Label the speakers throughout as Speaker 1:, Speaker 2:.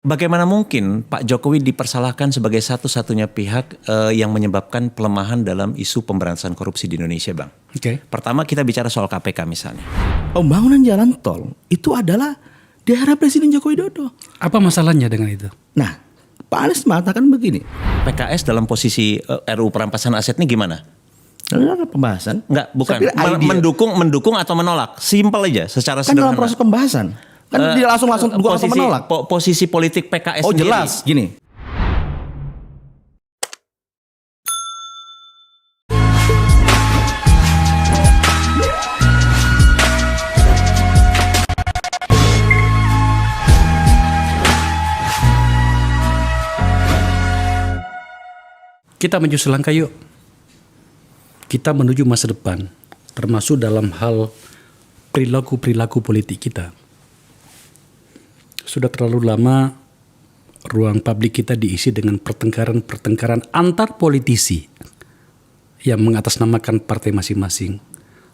Speaker 1: Bagaimana mungkin Pak Jokowi dipersalahkan sebagai satu-satunya pihak yang menyebabkan pelemahan dalam isu pemberantasan korupsi di Indonesia, Bang?
Speaker 2: Oke.
Speaker 1: Pertama kita bicara soal KPK misalnya.
Speaker 2: Pembangunan jalan tol itu adalah di era Presiden Joko Widodo.
Speaker 3: Apa masalahnya dengan itu?
Speaker 2: Nah, Pak Anies mengatakan begini.
Speaker 1: PKS dalam posisi RUU perampasan aset ini gimana?
Speaker 2: Ada pembahasan?
Speaker 1: Enggak, bukan.
Speaker 2: Saya kira
Speaker 1: Mendukung atau menolak? Simpel aja, secara
Speaker 2: kan
Speaker 1: sederhana.
Speaker 2: dalam proses pembahasan. Kan dia langsung dukung atau menolak.
Speaker 1: Posisi politik PKS
Speaker 2: Oh
Speaker 1: sendiri.
Speaker 2: jelas, gini.
Speaker 3: Kita maju selangkah yuk. Kita menuju masa depan, termasuk dalam hal perilaku politik kita. Sudah terlalu lama ruang publik kita diisi dengan pertengkaran antar politisi yang mengatasnamakan partai masing-masing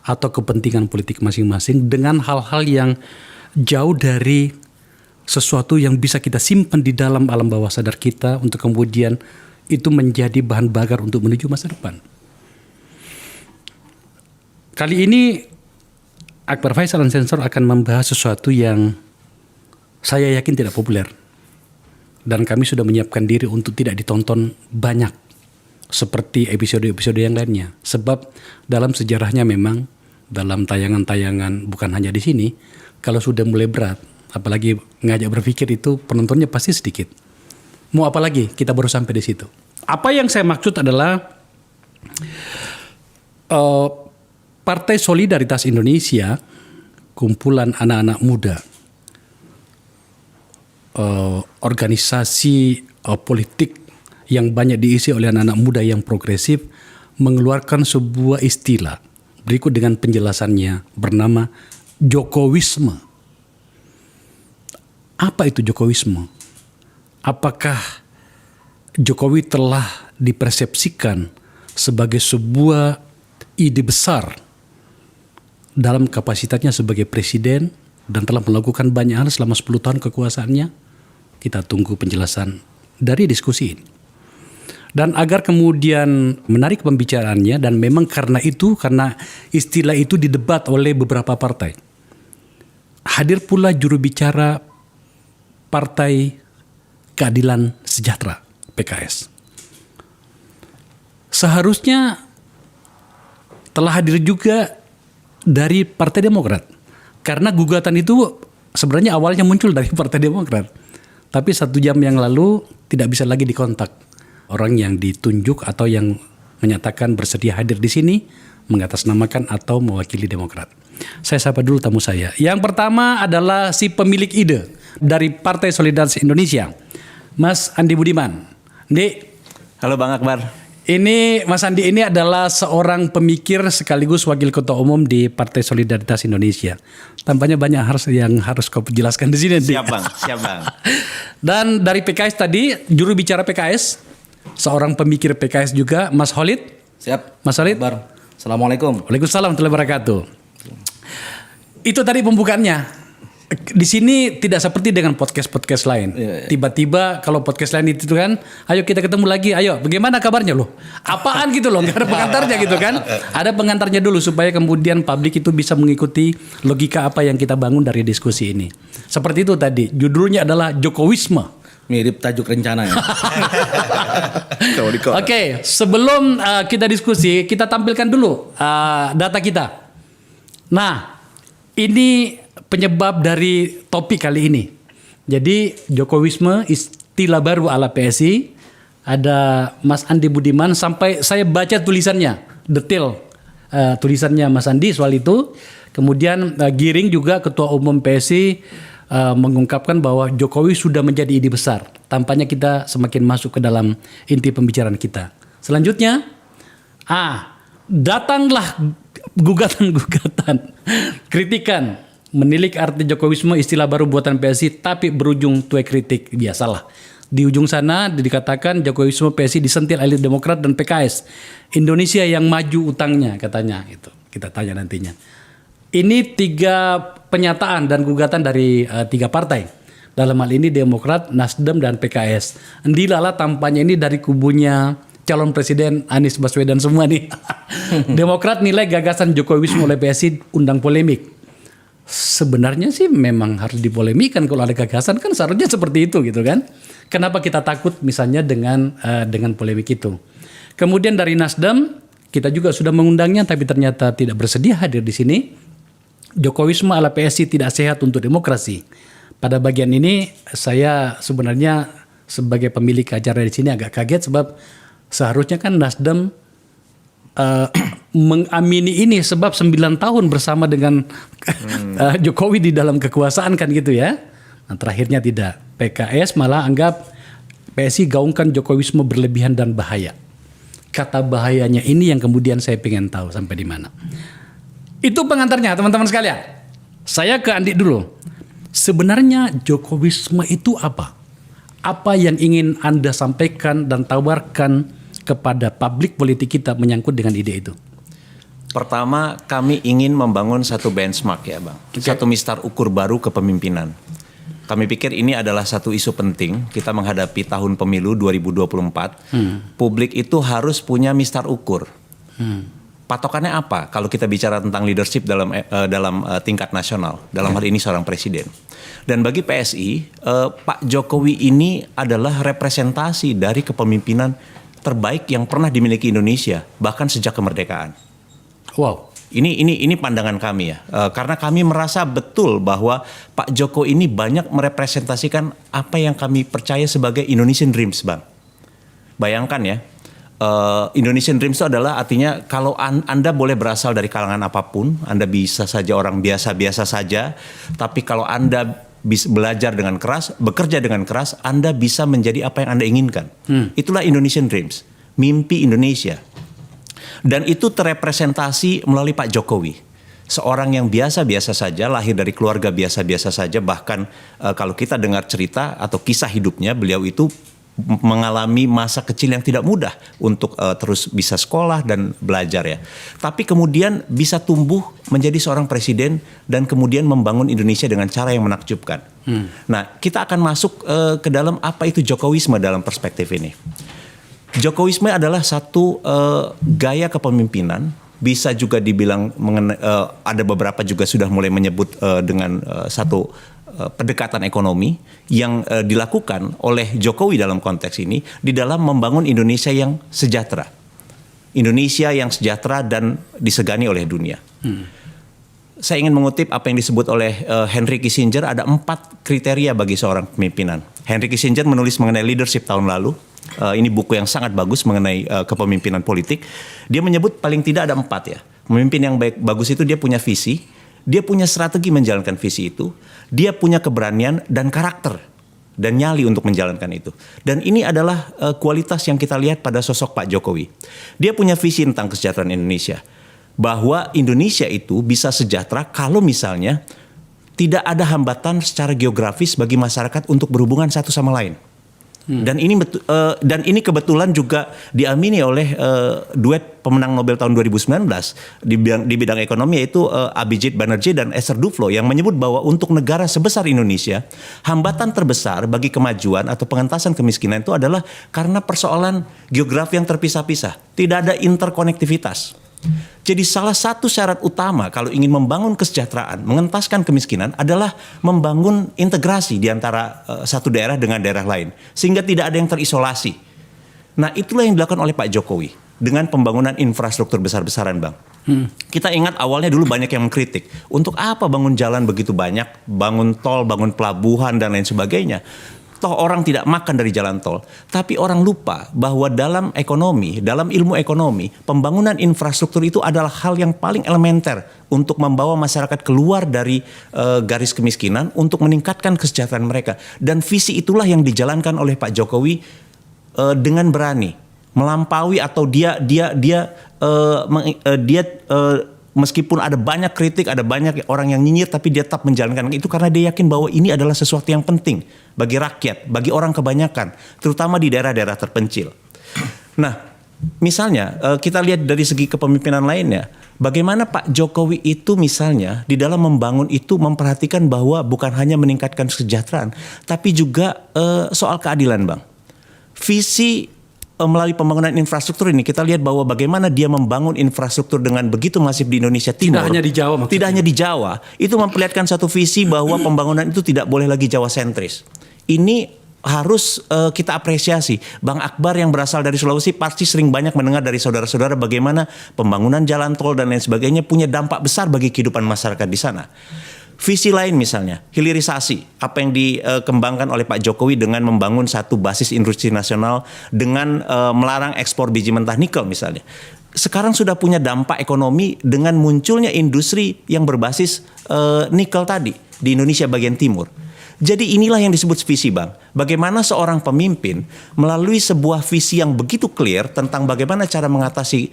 Speaker 3: atau kepentingan politik masing-masing dengan hal-hal yang jauh dari sesuatu yang bisa kita simpan di dalam alam bawah sadar kita untuk kemudian itu menjadi bahan bakar untuk menuju masa depan. Kali ini Akbar Faisal Unsensor akan membahas sesuatu yang saya yakin tidak populer. Dan kami sudah menyiapkan diri untuk tidak ditonton banyak seperti episode-episode yang lainnya. Sebab dalam sejarahnya memang dalam tayangan-tayangan bukan hanya di sini, kalau sudah mulai berat, apalagi ngajak berpikir itu penontonnya pasti sedikit. Mau apa lagi? Kita baru sampai di situ. Apa yang saya maksud adalah Partai Solidaritas Indonesia, kumpulan anak-anak muda, organisasi politik yang banyak diisi oleh anak-anak muda yang progresif, mengeluarkan sebuah istilah berikut dengan penjelasannya bernama Jokowisme. Apa itu Jokowisme? Apakah Jokowi telah dipersepsikan sebagai sebuah ide besar dalam kapasitasnya sebagai presiden dan telah melakukan banyak hal selama 10 tahun kekuasaannya? Kita tunggu penjelasan dari diskusi ini. Dan agar kemudian menarik pembicaraannya, dan memang karena istilah itu didebat oleh beberapa partai. Hadir pula juru bicara Partai Keadilan Sejahtera, PKS. Seharusnya telah hadir juga dari Partai Demokrat. Karena gugatan itu sebenarnya awalnya muncul dari Partai Demokrat. Tapi 1 jam yang lalu tidak bisa lagi dikontak orang yang ditunjuk atau yang menyatakan bersedia hadir di sini mengatasnamakan atau mewakili Demokrat. Saya sapa dulu tamu saya. Yang pertama adalah si pemilik ide dari Partai Solidaritas Indonesia, Mas Andi Budiman. Andi.
Speaker 1: Halo Bang Akbar.
Speaker 3: Ini Mas Andi ini adalah seorang pemikir sekaligus wakil ketua umum di Partai Solidaritas Indonesia. Tampaknya banyak yang harus kau jelaskan di sini.
Speaker 1: Siap Bang.
Speaker 3: Dan dari PKS tadi, juru bicara PKS, seorang pemikir PKS juga, Mas Khalid.
Speaker 2: Siap.
Speaker 3: Mas Khalid.
Speaker 2: Assalamualaikum.
Speaker 3: Waalaikumsalam warahmatullahi wabarakatuh. Itu tadi pembukaannya. Di sini tidak seperti dengan podcast lain. Tiba-tiba kalau podcast lain itu kan, ayo kita ketemu lagi, ayo bagaimana kabarnya loh? Apaan gitu loh, nggak ada pengantarnya gitu kan? Ada pengantarnya dulu supaya kemudian publik itu bisa mengikuti logika apa yang kita bangun dari diskusi ini. Seperti itu tadi, judulnya adalah Jokowisme.
Speaker 2: Mirip tajuk rencana ya.
Speaker 3: Oke, sebelum kita diskusi, kita tampilkan dulu data kita. Nah, ini penyebab dari topik kali ini. Jadi Jokowisme istilah baru ala PSI. Ada Mas Andi Budiman, sampai saya baca tulisannya detail, tulisannya Mas Andi soal itu. Kemudian Giring juga ketua umum PSI mengungkapkan bahwa Jokowi sudah menjadi ide besar. Tampaknya kita semakin masuk ke dalam inti pembicaraan kita. Selanjutnya, datanglah gugatan-gugatan kritikan menilik arti Jokowisme istilah baru buatan PSI tapi berujung tuai kritik. Biasalah. Di ujung sana dikatakan Jokowisme PSI disentil elit Demokrat dan PKS. Indonesia yang maju utangnya katanya itu. Kita tanya nantinya. Ini 3 pernyataan dan gugatan dari 3 partai. dalam hal ini Demokrat, Nasdem, dan PKS. Ndilala tampaknya ini dari kubunya calon presiden Anies Baswedan semua nih. Demokrat nilai gagasan Jokowisme oleh PSI undang polemik. Sebenarnya sih memang harus dipolemikan kalau ada gagasan, kan seharusnya seperti itu gitu kan. Kenapa kita takut misalnya dengan polemik itu. Kemudian dari Nasdem kita juga sudah mengundangnya tapi ternyata tidak bersedia hadir di sini. Jokowisme ala PSI tidak sehat untuk demokrasi. Pada bagian ini saya sebenarnya sebagai pemilik acara di sini agak kaget sebab seharusnya kan Nasdem mengamini ini sebab 9 tahun bersama dengan Jokowi di dalam kekuasaan kan gitu ya. Nah, terakhirnya tidak. PKS malah anggap PSI gaungkan Jokowisme berlebihan dan bahaya. Kata bahayanya ini yang kemudian saya pengen tahu sampai di mana. Itu pengantarnya teman-teman sekalian. Saya ke Andi dulu. Sebenarnya Jokowisme itu apa? Apa yang ingin Anda sampaikan dan tawarkan kepada publik politik kita menyangkut dengan ide itu?
Speaker 1: Pertama, kami ingin membangun satu benchmark ya Bang. Satu mistar ukur baru kepemimpinan. Kami pikir ini adalah satu isu penting. Kita menghadapi tahun pemilu 2024. Publik itu harus punya mistar ukur. Patokannya apa? Kalau kita bicara tentang leadership dalam tingkat nasional, dalam hal ini seorang presiden. Dan bagi PSI, Pak Jokowi ini adalah representasi dari kepemimpinan terbaik yang pernah dimiliki Indonesia, bahkan sejak kemerdekaan.
Speaker 3: Wow.
Speaker 1: Ini pandangan kami ya, karena kami merasa betul bahwa Pak Jokowi ini banyak merepresentasikan apa yang kami percaya sebagai Indonesian Dreams, Bang. Bayangkan ya. Indonesian Dreams itu adalah artinya kalau Anda boleh berasal dari kalangan apapun, Anda bisa saja orang biasa-biasa saja, tapi kalau Anda bisa belajar dengan keras, bekerja dengan keras, Anda bisa menjadi apa yang Anda inginkan. Itulah Indonesian Dreams, mimpi Indonesia. Dan itu terrepresentasi melalui Pak Jokowi. Seorang yang biasa-biasa saja, lahir dari keluarga biasa-biasa saja, bahkan kalau kita dengar cerita atau kisah hidupnya, beliau itu mengalami masa kecil yang tidak mudah untuk terus bisa sekolah dan belajar ya. Tapi kemudian bisa tumbuh menjadi seorang presiden dan kemudian membangun Indonesia dengan cara yang menakjubkan. Nah, kita akan masuk ke dalam apa itu Jokowisme dalam perspektif ini. Jokowisme adalah satu gaya kepemimpinan, bisa juga dibilang ada beberapa juga sudah mulai menyebut dengan satu pendekatan ekonomi yang dilakukan oleh Jokowi dalam konteks ini di dalam membangun Indonesia yang sejahtera. Indonesia yang sejahtera dan disegani oleh dunia. Saya ingin mengutip apa yang disebut oleh Henry Kissinger, ada 4 kriteria bagi seorang pemimpinan. Henry Kissinger menulis mengenai leadership tahun lalu. Ini buku yang sangat bagus mengenai kepemimpinan politik. Dia menyebut paling tidak ada 4 ya. Pemimpin yang bagus itu dia punya visi, dia punya strategi menjalankan visi itu, dia punya keberanian dan karakter dan nyali untuk menjalankan itu. Dan ini adalah kualitas yang kita lihat pada sosok Pak Jokowi. Dia punya visi tentang kesejahteraan Indonesia. Bahwa Indonesia itu bisa sejahtera kalau misalnya tidak ada hambatan secara geografis bagi masyarakat untuk berhubungan satu sama lain. Dan ini kebetulan juga diamini oleh duet pemenang Nobel tahun 2019 di bidang ekonomi, yaitu Abhijit Banerjee dan Esther Duflo, yang menyebut bahwa untuk negara sebesar Indonesia, hambatan terbesar bagi kemajuan atau pengentasan kemiskinan itu adalah karena persoalan geografi yang terpisah-pisah, tidak ada interkonektivitas. Jadi salah satu syarat utama kalau ingin membangun kesejahteraan, mengentaskan kemiskinan adalah membangun integrasi di antara satu daerah dengan daerah lain. Sehingga tidak ada yang terisolasi. Nah, itulah yang dilakukan oleh Pak Jokowi dengan pembangunan infrastruktur besar-besaran, Bang. Kita ingat awalnya dulu banyak yang mengkritik. Untuk apa bangun jalan begitu banyak, bangun tol, bangun pelabuhan dan lain sebagainya. Toh orang tidak makan dari jalan tol. Tapi orang lupa bahwa dalam ekonomi, dalam ilmu ekonomi, pembangunan infrastruktur itu adalah hal yang paling elementer untuk membawa masyarakat keluar dari garis kemiskinan untuk meningkatkan kesejahteraan mereka. Dan visi itulah yang dijalankan oleh Pak Jokowi dengan berani melampaui atau dia meskipun ada banyak kritik, ada banyak orang yang nyinyir, tapi dia tetap menjalankan itu karena dia yakin bahwa ini adalah sesuatu yang penting bagi rakyat, bagi orang kebanyakan, terutama di daerah-daerah terpencil. Nah, Misalnya kita lihat dari segi kepemimpinan lainnya, bagaimana Pak Jokowi itu misalnya di dalam membangun itu memperhatikan bahwa bukan hanya meningkatkan kesejahteraan, tapi juga soal keadilan, Bang. Visi melalui pembangunan infrastruktur ini kita lihat bahwa bagaimana dia membangun infrastruktur dengan begitu masif di Indonesia Timur.
Speaker 3: Tidak hanya di Jawa maksudnya.
Speaker 1: Tidak hanya di Jawa. Itu memperlihatkan satu visi bahwa pembangunan itu tidak boleh lagi Jawa sentris. Ini harus kita apresiasi. Bang Akbar yang berasal dari Sulawesi pasti sering banyak mendengar dari saudara-saudara bagaimana pembangunan jalan tol dan lain sebagainya punya dampak besar bagi kehidupan masyarakat di sana. Visi lain misalnya, hilirisasi. Apa yang dikembangkan oleh Pak Jokowi dengan membangun satu basis industri nasional dengan melarang ekspor biji mentah nikel misalnya. Sekarang sudah punya dampak ekonomi dengan munculnya industri yang berbasis nikel tadi di Indonesia bagian timur. Jadi inilah yang disebut visi, Bang. Bagaimana seorang pemimpin melalui sebuah visi yang begitu clear tentang bagaimana cara mengatasi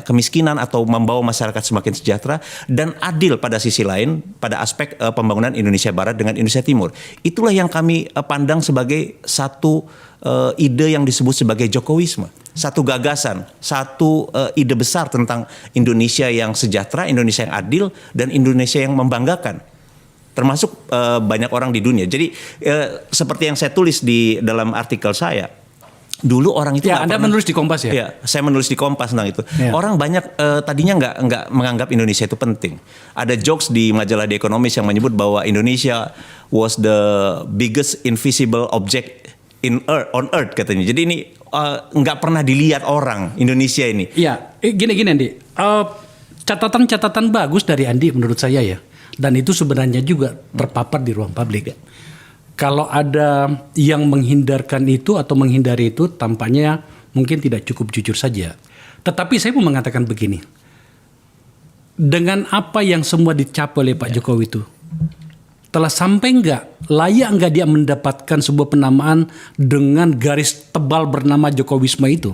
Speaker 1: kemiskinan atau membawa masyarakat semakin sejahtera dan adil pada sisi lain pada aspek pembangunan Indonesia Barat dengan Indonesia Timur. Itulah yang kami pandang sebagai satu ide yang disebut sebagai Jokowisme. Satu gagasan, satu ide besar tentang Indonesia yang sejahtera, Indonesia yang adil, dan Indonesia yang membanggakan. Termasuk banyak orang di dunia. Jadi seperti yang saya tulis di dalam artikel saya, dulu orang itu
Speaker 3: Anda menulis di Kompas ya?
Speaker 1: Iya, saya menulis di Kompas tentang itu.
Speaker 3: Ya.
Speaker 1: Orang banyak tadinya nggak menganggap Indonesia itu penting. Ada jokes di majalah The Economist yang menyebut bahwa Indonesia was the biggest invisible object on earth katanya. Jadi ini nggak pernah dilihat orang Indonesia ini.
Speaker 3: Iya, gini Andi. Catatan bagus dari Andi menurut saya ya. Dan itu sebenarnya juga terpapar di ruang publik. Kalau ada yang menghindarkan itu atau menghindari itu, tampaknya mungkin tidak cukup jujur saja. Tetapi saya mau mengatakan begini. Dengan apa yang semua dicapai oleh Pak Jokowi itu, telah sampai layak enggak dia mendapatkan sebuah penamaan dengan garis tebal bernama Jokowisme itu?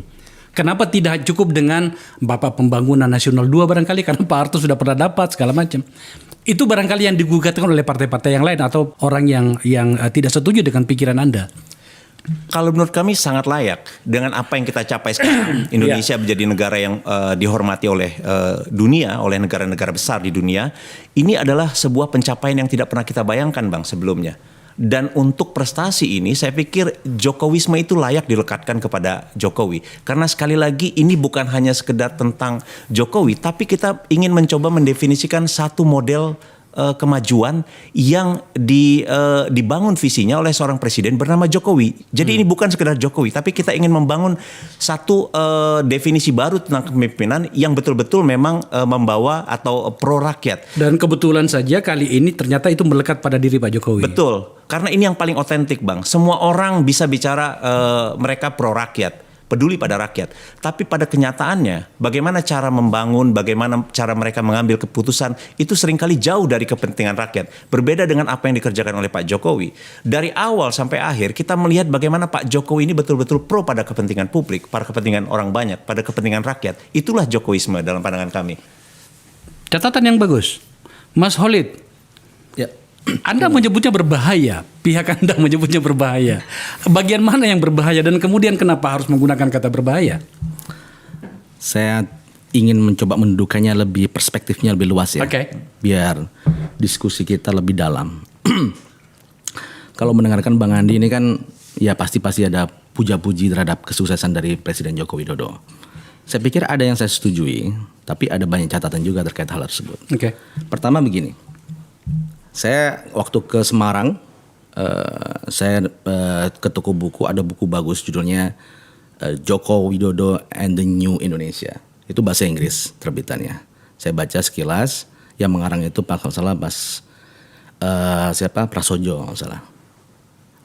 Speaker 3: Kenapa tidak cukup dengan Bapak Pembangunan Nasional 2 barangkali, karena Pak Harto sudah pernah dapat segala macam. Itu barangkali yang digugatkan oleh partai-partai yang lain atau orang yang tidak setuju dengan pikiran Anda.
Speaker 1: Kalau menurut kami sangat layak dengan apa yang kita capai sekarang. Indonesia menjadi negara yang dihormati oleh dunia, oleh negara-negara besar di dunia. Ini adalah sebuah pencapaian yang tidak pernah kita bayangkan, Bang, sebelumnya. Dan untuk prestasi ini saya pikir Jokowisme itu layak dilekatkan kepada Jokowi. Karena sekali lagi ini bukan hanya sekedar tentang Jokowi, tapi kita ingin mencoba mendefinisikan satu model kemajuan yang dibangun visinya oleh seorang presiden bernama Jokowi. Jadi ini bukan sekedar Jokowi, tapi kita ingin membangun satu definisi baru tentang kepemimpinan yang betul-betul memang membawa atau pro rakyat.
Speaker 3: Dan kebetulan saja kali ini ternyata itu melekat pada diri Pak Jokowi.
Speaker 1: Betul, karena ini yang paling otentik, Bang. Semua orang bisa bicara mereka pro rakyat, peduli pada rakyat. Tapi pada kenyataannya, bagaimana cara membangun, bagaimana cara mereka mengambil keputusan, itu seringkali jauh dari kepentingan rakyat. Berbeda dengan apa yang dikerjakan oleh Pak Jokowi. Dari awal sampai akhir, kita melihat bagaimana Pak Jokowi ini betul-betul pro pada kepentingan publik, pada kepentingan orang banyak, pada kepentingan rakyat. Itulah Jokowisme dalam pandangan kami.
Speaker 3: Catatan yang bagus. Mas Holid,
Speaker 2: Ya.
Speaker 3: Anda menyebutnya berbahaya, pihak Anda menyebutnya berbahaya. Bagian mana yang berbahaya dan kemudian kenapa harus menggunakan kata berbahaya?
Speaker 2: Saya ingin mencoba mendudukannya lebih, perspektifnya lebih luas ya.
Speaker 3: Oke.
Speaker 2: Biar diskusi kita lebih dalam. Kalau mendengarkan Bang Andi ini kan ya pasti ada puja-puji terhadap kesuksesan dari Presiden Joko Widodo. Saya pikir ada yang saya setujui, tapi ada banyak catatan juga terkait hal tersebut.
Speaker 3: Oke.
Speaker 2: Pertama begini. Saya waktu ke Semarang, saya ke toko buku, ada buku bagus judulnya Joko Widodo and the New Indonesia. Itu bahasa Inggris terbitannya. Saya baca sekilas, yang mengarang itu kalau salah Prasojo kalau salah.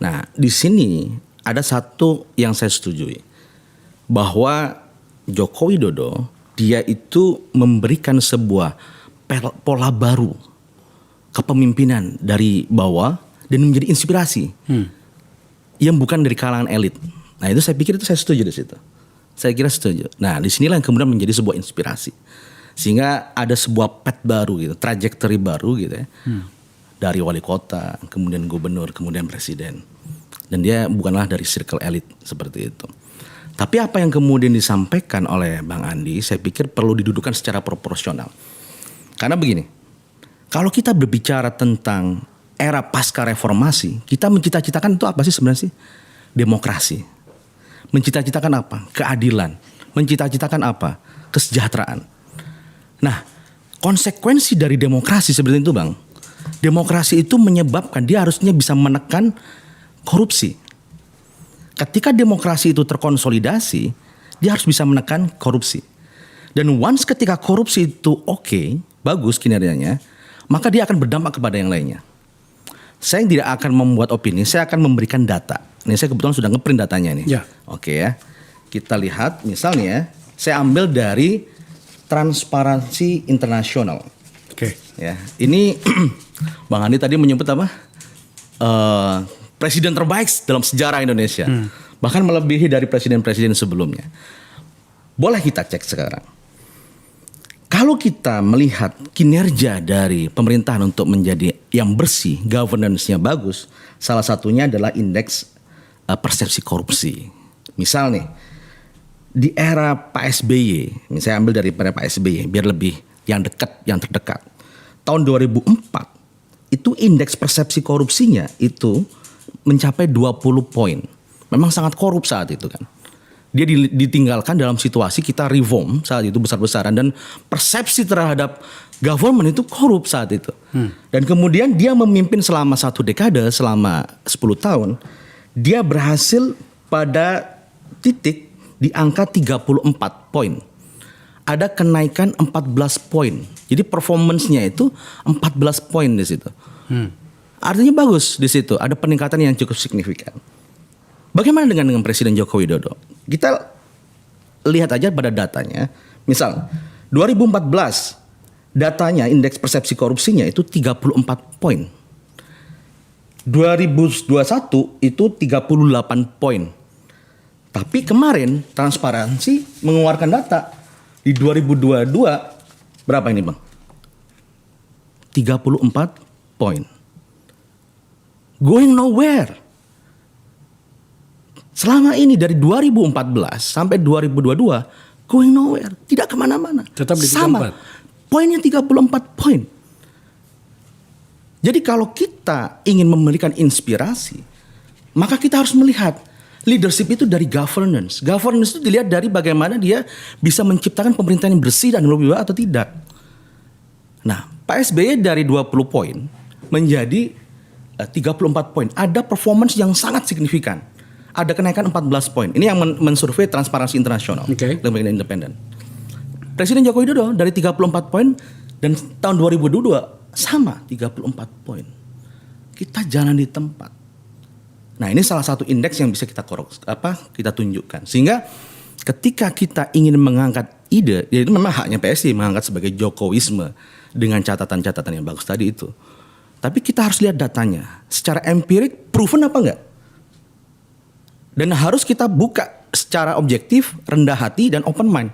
Speaker 2: Nah, di sini ada satu yang saya setujui, bahwa Joko Widodo dia itu memberikan sebuah pola baru kepemimpinan dari bawah dan menjadi inspirasi yang bukan dari kalangan elit. Nah itu saya pikir itu saya setuju di situ. Saya kira setuju. Nah disinilah yang kemudian menjadi sebuah inspirasi sehingga ada sebuah path baru gitu, trajektori baru gitu ya, dari wali kota, kemudian gubernur, kemudian presiden. Dan dia bukanlah dari circle elit seperti itu. Tapi apa yang kemudian disampaikan oleh Bang Andi, saya pikir perlu didudukan secara proporsional. Karena begini, kalau kita berbicara tentang era pasca reformasi, kita mencita-citakan itu apa sih sebenarnya sih? Demokrasi. Mencita-citakan apa? Keadilan. Mencita-citakan apa? Kesejahteraan. Nah, konsekuensi dari demokrasi seperti itu, Bang. Demokrasi itu menyebabkan dia harusnya bisa menekan korupsi. Ketika demokrasi itu terkonsolidasi, dia harus bisa menekan korupsi. Dan once ketika korupsi itu oke, bagus kinerjanya, maka dia akan berdampak kepada yang lainnya. Saya tidak akan membuat opini, saya akan memberikan data. Ini saya kebetulan sudah ngeprint datanya nih.
Speaker 3: Ya.
Speaker 2: Oke ya. Kita lihat misalnya, saya ambil dari Transparansi Internasional.
Speaker 3: Oke.
Speaker 2: Ya, ini Bang Andi tadi menyebut apa? Presiden terbaik dalam sejarah Indonesia. Bahkan melebihi dari presiden-presiden sebelumnya. Boleh kita cek sekarang. Kalau kita melihat kinerja dari pemerintahan untuk menjadi yang bersih, governance-nya bagus, salah satunya adalah indeks persepsi korupsi. Misal nih, di era Pak SBY, misalnya ambil dari era Pak SBY biar lebih yang dekat, yang terdekat. Tahun 2004 itu indeks persepsi korupsinya itu mencapai 20 poin. Memang sangat korup saat itu kan. Dia ditinggalkan dalam situasi kita reform saat itu besar-besaran dan persepsi terhadap government itu korup saat itu. Dan kemudian dia memimpin selama 1 dekade, selama 10 tahun, dia berhasil pada titik di angka 34 poin. Ada kenaikan 14 poin. Jadi performance-nya itu 14 poin di situ. Artinya bagus di situ, ada peningkatan yang cukup signifikan. Bagaimana dengan Presiden Joko Widodo? Kita lihat aja pada datanya. Misal 2014 datanya indeks persepsi korupsinya itu 34 poin. 2021 itu 38 poin. Tapi kemarin Transparansi mengeluarkan data di 2022 berapa ini, Bang? 34 poin. Going nowhere. Selama ini dari 2014 sampai 2022 going nowhere, tidak kemana-mana.
Speaker 3: Tetap di 34.
Speaker 2: Sama, poinnya 34 poin. Jadi kalau kita ingin memberikan inspirasi, maka kita harus melihat leadership itu dari governance. Governance itu dilihat dari bagaimana dia bisa menciptakan pemerintahan yang bersih dan lebih baik atau tidak. Nah, Pak SBY dari 20 poin menjadi 34 poin. Ada performance yang sangat signifikan. Ada kenaikan 14 poin. Ini yang mensurvei Transparansi Internasional, lembaga independen. Presiden Joko Widodo dari 34 poin dan tahun 2022 sama 34 poin. Kita jalan di tempat. Nah, ini salah satu indeks yang bisa kita kita tunjukkan. Sehingga ketika kita ingin mengangkat ide, ya itu memang haknya PSI mengangkat sebagai Jokowisme dengan catatan-catatan yang bagus tadi itu. Tapi kita harus lihat datanya. Secara empirik proven apa enggak? Dan harus kita buka secara objektif, rendah hati dan open mind.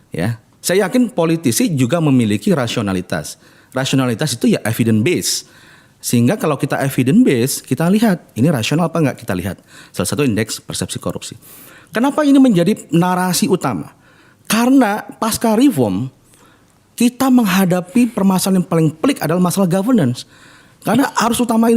Speaker 2: Ya, saya yakin politisi juga memiliki rasionalitas. Rasionalitas itu ya evidence based. Sehingga kalau kita evidence based, kita lihat ini rasional apa enggak, kita lihat. Salah satu indeks persepsi korupsi. Kenapa ini menjadi narasi utama? Karena pasca reform kita menghadapi permasalahan yang paling pelik adalah masalah governance. Karena harus utama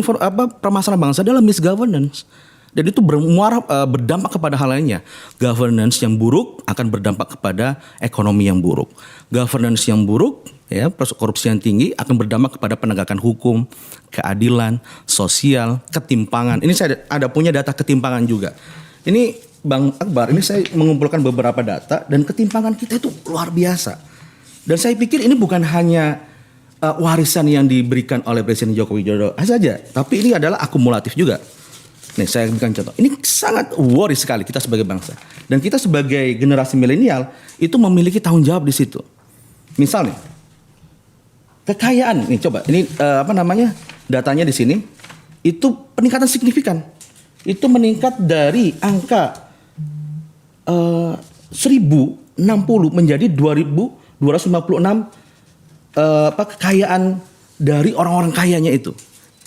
Speaker 2: permasalahan bangsa adalah misgovernance. Dan itu berdampak kepada hal lainnya. Governance yang buruk akan berdampak kepada ekonomi yang buruk. Governance yang buruk, ya, korupsi yang tinggi akan berdampak kepada penegakan hukum, keadilan, sosial, ketimpangan. Ini saya ada punya data ketimpangan juga. Ini Bang Akbar, ini saya mengumpulkan beberapa data dan ketimpangan kita itu luar biasa. Dan saya pikir ini bukan hanya warisan yang diberikan oleh Presiden Joko Widodo saja, tapi ini adalah akumulatif juga. Nih saya berikan contoh. Ini sangat worry sekali kita sebagai bangsa. Dan kita sebagai generasi milenial itu memiliki tanggung jawab di situ. Misalnya kekayaan, nih coba ini datanya di sini itu peningkatan signifikan. Itu meningkat dari angka 1060 menjadi 2256 kekayaan dari orang-orang kayanya itu.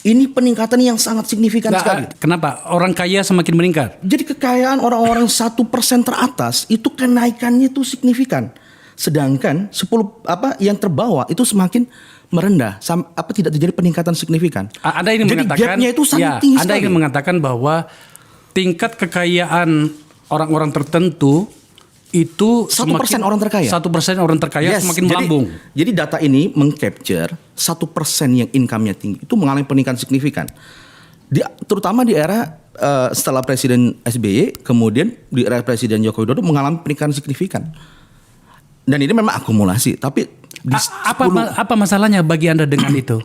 Speaker 2: Ini peningkatan yang sangat signifikan sekali.
Speaker 3: Kenapa? Orang kaya semakin meningkat.
Speaker 2: Jadi kekayaan orang-orang 1% teratas itu kenaikannya itu signifikan. Sedangkan 10 yang terbawah itu semakin merendah, tidak terjadi peningkatan signifikan.
Speaker 3: Anda ingin
Speaker 2: Jadi
Speaker 3: mengatakan
Speaker 2: gapnya itu sangat tinggi
Speaker 3: Anda
Speaker 2: sekali.
Speaker 3: ingin mengatakan bahwa tingkat kekayaan orang-orang tertentu itu
Speaker 2: 1% orang terkaya.
Speaker 3: 1% orang terkaya semakin melambung.
Speaker 2: Jadi data ini mengcapture 1% yang income-nya tinggi itu mengalami peningkatan signifikan. Terutama di era setelah Presiden SBY, kemudian di era Presiden Joko Widodo mengalami peningkatan signifikan. Dan ini memang akumulasi, tapi
Speaker 3: Apa masalahnya bagi Anda dengan itu?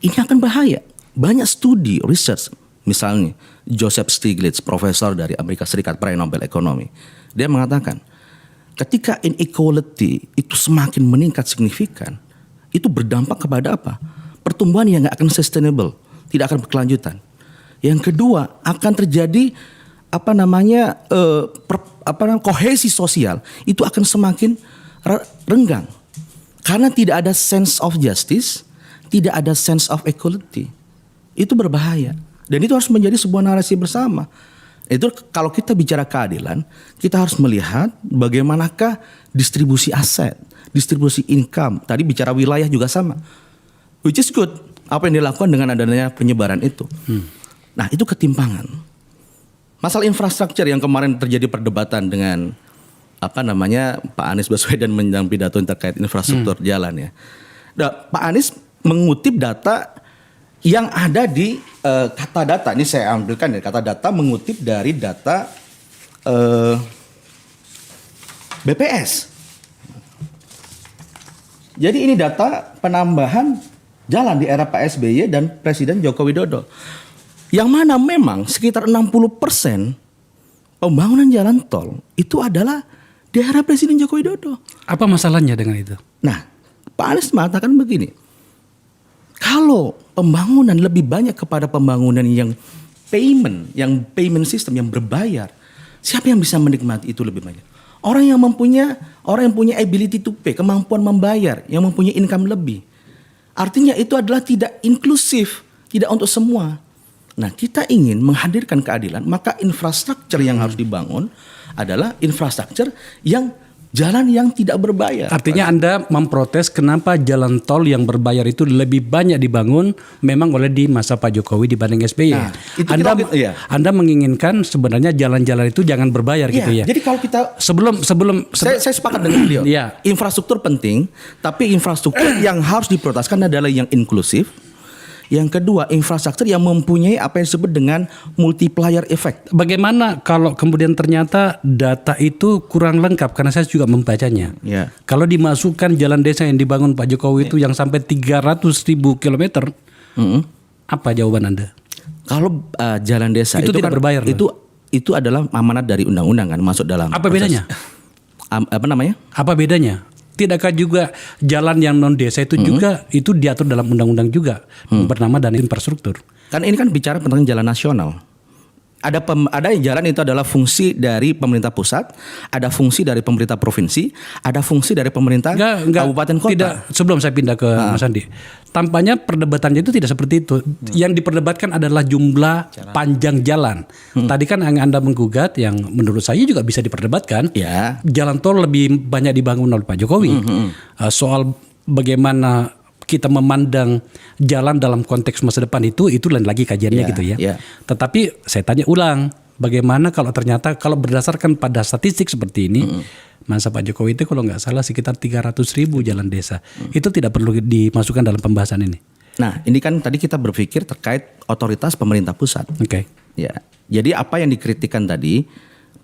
Speaker 2: ini akan bahaya. Banyak studi, research, misalnya Joseph Stiglitz, profesor dari Amerika Serikat, peraih Nobel Ekonomi, dia mengatakan ketika inequality itu semakin meningkat signifikan, itu berdampak kepada apa? Pertumbuhan yang nggak akan sustainable, tidak akan berkelanjutan. Yang kedua, akan terjadi kohesi sosial itu akan semakin renggang karena tidak ada sense of justice, tidak ada sense of equality. Itu berbahaya dan itu harus menjadi sebuah narasi bersama. Itu kalau kita bicara keadilan, kita harus melihat bagaimanakah distribusi aset, distribusi income. Tadi bicara wilayah juga sama, which is good. Apa yang dilakukan dengan adanya penyebaran itu. Nah itu ketimpangan. Masalah infrastruktur yang kemarin terjadi perdebatan dengan Pak Anies Baswedan menyampaikan pidato terkait infrastruktur jalan ya. Nah, Pak Anies mengutip data yang ada di kata data. Ini saya ambilkan dari kata data, mengutip dari data BPS. Jadi ini data penambahan jalan di era Pak SBY dan Presiden Joko Widodo. Yang mana memang sekitar 60% pembangunan jalan tol itu adalah di era Presiden Joko Widodo.
Speaker 3: Apa masalahnya dengan itu?
Speaker 2: Nah, Pak Anies mengatakan begini. Kalau pembangunan lebih banyak kepada pembangunan yang payment system yang berbayar, siapa yang bisa menikmati itu lebih banyak? Orang yang punya ability to pay, kemampuan membayar, yang mempunyai income lebih. Artinya itu adalah tidak inklusif, tidak untuk semua. Nah, kita ingin menghadirkan keadilan, maka infrastruktur yang harus dibangun adalah infrastruktur yang jalan yang tidak berbayar.
Speaker 3: Artinya Anda memprotes kenapa jalan tol yang berbayar itu lebih banyak dibangun memang oleh di masa Pak Jokowi dibanding SBY.
Speaker 2: Nah, itu
Speaker 3: Anda menginginkan sebenarnya jalan-jalan itu jangan berbayar gitu ya.
Speaker 2: Jadi kalau kita saya sepakat dengan beliau.
Speaker 3: Ya.
Speaker 2: Infrastruktur penting, tapi infrastruktur yang harus diprioritaskan adalah yang inklusif. Yang kedua, infrastruktur yang mempunyai apa yang disebut dengan multiplier effect.
Speaker 3: Bagaimana kalau kemudian ternyata data itu kurang lengkap, karena saya juga membacanya.
Speaker 2: Ya.
Speaker 3: Kalau dimasukkan jalan desa yang dibangun Pak Jokowi itu yang sampai 300.000 kilometer, apa jawaban Anda?
Speaker 2: Kalau jalan desa
Speaker 3: itu tidak berbayar.
Speaker 2: Itu adalah amanat dari undang-undang kan, masuk dalam.
Speaker 3: Apa bedanya?
Speaker 2: Apa
Speaker 3: bedanya? Tidakkah juga jalan yang non desa itu juga itu diatur dalam undang-undang juga bernama dana infrastruktur?
Speaker 2: Kan ini kan bicara tentang jalan nasional. Ada jalan itu adalah fungsi dari pemerintah pusat, ada fungsi dari pemerintah provinsi, ada fungsi dari pemerintah kabupaten kota.
Speaker 3: Tidak, sebelum saya pindah ke Mas Andi, tampaknya perdebatannya itu tidak seperti itu. Yang diperdebatkan adalah jumlah panjang jalan. Tadi kan yang Anda menggugat, yang menurut saya juga bisa diperdebatkan.
Speaker 2: Ya.
Speaker 3: Jalan tol lebih banyak dibangun oleh Pak Jokowi. Soal bagaimana kita memandang jalan dalam konteks masa depan itu lain lagi kajiannya gitu ya. Tetapi saya tanya ulang, bagaimana kalau ternyata kalau berdasarkan pada statistik seperti ini, masa Pak Jokowi itu kalau nggak salah sekitar 300.000 jalan desa. Itu tidak perlu dimasukkan dalam pembahasan ini.
Speaker 2: Nah, ini kan tadi kita berpikir terkait otoritas pemerintah pusat.
Speaker 3: Oke.
Speaker 2: Ya. Jadi apa yang dikritikkan tadi,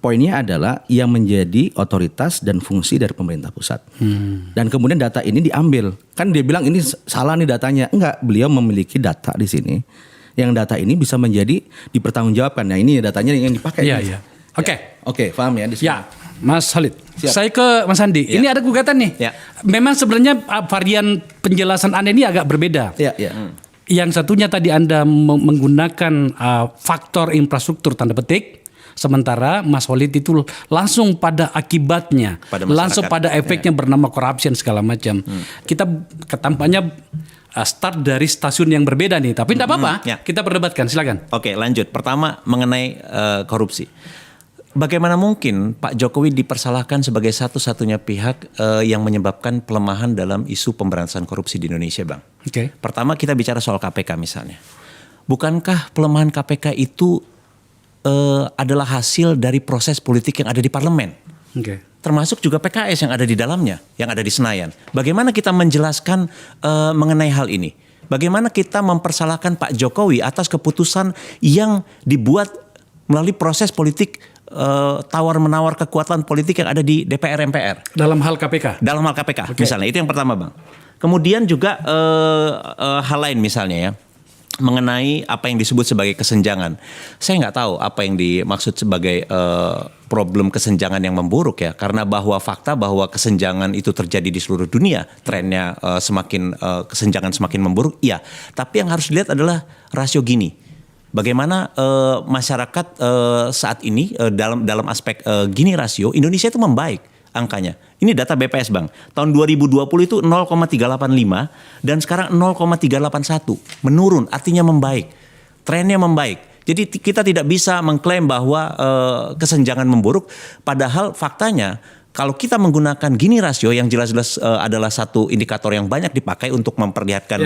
Speaker 2: poinnya adalah yang menjadi otoritas dan fungsi dari pemerintah pusat. Dan kemudian data ini diambil. Kan dia bilang ini salah nih datanya. Enggak, beliau memiliki data di sini. Yang data ini bisa menjadi dipertanggungjawabkan. Nah, ini datanya yang dipakai.
Speaker 3: Iya.
Speaker 2: Oke, paham ya di sini.
Speaker 3: Ya, Mas Khalid.
Speaker 2: Siap.
Speaker 3: Saya ke Mas Andi.
Speaker 2: Ya.
Speaker 3: Ini ada gugatan nih.
Speaker 1: Ya.
Speaker 3: Memang sebenarnya varian penjelasan Anda ini agak berbeda.
Speaker 2: Ya.
Speaker 3: Yang satunya tadi Anda menggunakan faktor infrastruktur tanda petik. Sementara Mas Khalid itu langsung pada akibatnya,
Speaker 1: pada masyarakat.
Speaker 3: langsung pada efeknya bernama corruption segala macam. Kita ketampaknya start dari stasiun yang berbeda nih, tapi tidak apa-apa.
Speaker 1: ya.
Speaker 3: Kita perdebatkan, silakan.
Speaker 1: Oke, lanjut. Pertama mengenai korupsi. Bagaimana mungkin Pak Jokowi dipersalahkan sebagai satu-satunya pihak yang menyebabkan pelemahan dalam isu pemberantasan korupsi di Indonesia, Bang?
Speaker 3: Oke.
Speaker 1: Pertama kita bicara soal KPK misalnya. Bukankah pelemahan KPK itu adalah hasil dari proses politik yang ada di parlemen?
Speaker 3: Oke.
Speaker 1: Termasuk juga PKS yang ada di dalamnya, yang ada di Senayan. Bagaimana kita menjelaskan mengenai hal ini? Bagaimana kita mempersalahkan Pak Jokowi atas keputusan yang dibuat melalui proses politik tawar-menawar kekuatan politik yang ada di DPR MPR?
Speaker 3: Dalam hal KPK.
Speaker 1: Dalam hal KPK, misalnya. Itu yang pertama, Bang. Kemudian juga hal lain misalnya ya. Mengenai apa yang disebut sebagai kesenjangan. Saya nggak tahu apa yang dimaksud sebagai problem kesenjangan yang memburuk ya. Karena bahwa fakta bahwa kesenjangan itu terjadi di seluruh dunia. Trennya kesenjangan semakin memburuk, iya. Tapi yang harus dilihat adalah rasio Gini. Bagaimana masyarakat saat ini dalam aspek Gini rasio, Indonesia itu membaik angkanya. Ini data BPS, Bang. Tahun 2020 itu 0,385 dan sekarang 0,381. Menurun, artinya membaik. Trennya membaik. Jadi kita tidak bisa mengklaim bahwa kesenjangan memburuk, padahal faktanya kalau kita menggunakan Gini rasio yang jelas-jelas adalah satu indikator yang banyak dipakai untuk memperlihatkan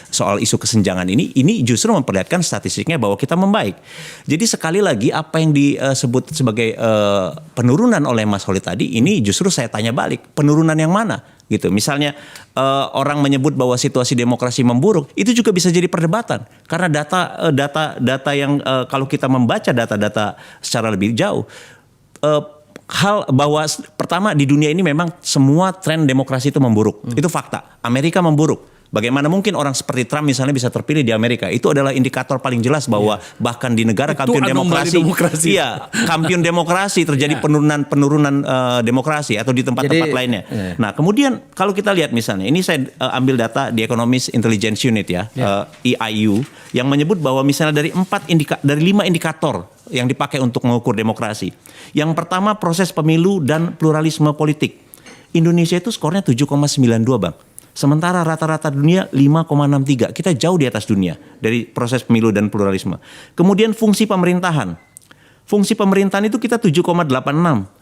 Speaker 1: soal isu kesenjangan ini justru memperlihatkan statistiknya bahwa kita membaik. Jadi sekali lagi apa yang disebut sebagai penurunan oleh Mas Khalid tadi, ini justru saya tanya balik, penurunan yang mana? Gitu. Misalnya orang menyebut bahwa situasi demokrasi memburuk, itu juga bisa jadi perdebatan karena data yang kalau kita membaca data-data secara lebih jauh. Hal bahwa pertama di dunia ini memang semua tren demokrasi itu memburuk. Itu fakta. Amerika memburuk. Bagaimana mungkin orang seperti Trump misalnya bisa terpilih di Amerika? Itu adalah indikator paling jelas bahwa bahkan di negara kampiun demokrasi. Iya, kampiun demokrasi terjadi penurunan demokrasi atau di tempat-tempat lainnya. Nah, kemudian kalau kita lihat misalnya, ini saya ambil data di Economist Intelligence Unit ya, EIU, yang menyebut bahwa misalnya dari 5 indikator yang dipakai untuk mengukur demokrasi. Yang pertama proses pemilu dan pluralisme politik. Indonesia itu skornya 7,92, Bang. Sementara rata-rata dunia 5,63. Kita jauh di atas dunia dari proses pemilu dan pluralisme. Kemudian fungsi pemerintahan. Fungsi pemerintahan itu kita 7,86.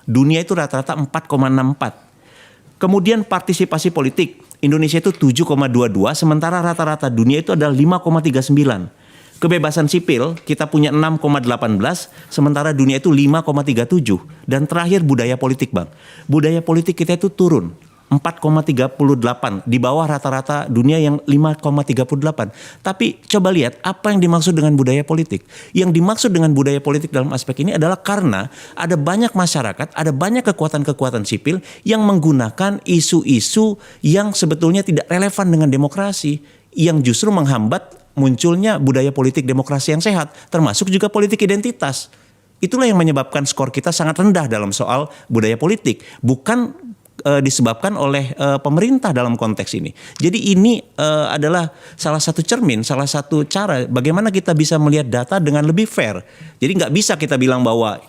Speaker 1: Dunia itu rata-rata 4,64. Kemudian partisipasi politik. Indonesia itu 7,22. Sementara rata-rata dunia itu adalah 5,39. Kebebasan sipil kita punya 6,18, sementara dunia itu 5,37. Dan terakhir budaya politik, Bang. Budaya politik kita itu turun 4,38 di bawah rata-rata dunia yang 5,38. Tapi coba lihat apa yang dimaksud dengan budaya politik. Yang dimaksud dengan budaya politik dalam aspek ini adalah karena ada banyak masyarakat, ada banyak kekuatan-kekuatan sipil yang menggunakan isu-isu yang sebetulnya tidak relevan dengan demokrasi, yang justru menghambat munculnya budaya politik demokrasi yang sehat, termasuk juga politik identitas. Itulah yang menyebabkan skor kita sangat rendah dalam soal budaya politik, bukan disebabkan oleh pemerintah dalam konteks ini. Jadi ini adalah salah satu cermin, salah satu cara bagaimana kita bisa melihat data dengan lebih fair. Jadi nggak bisa kita bilang bahwa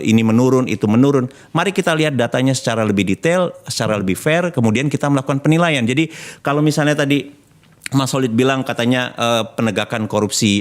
Speaker 1: ini menurun, itu menurun. Mari kita lihat datanya secara lebih detail, secara lebih fair, kemudian kita melakukan penilaian. Jadi kalau misalnya tadi Mas Khalid bilang katanya penegakan korupsi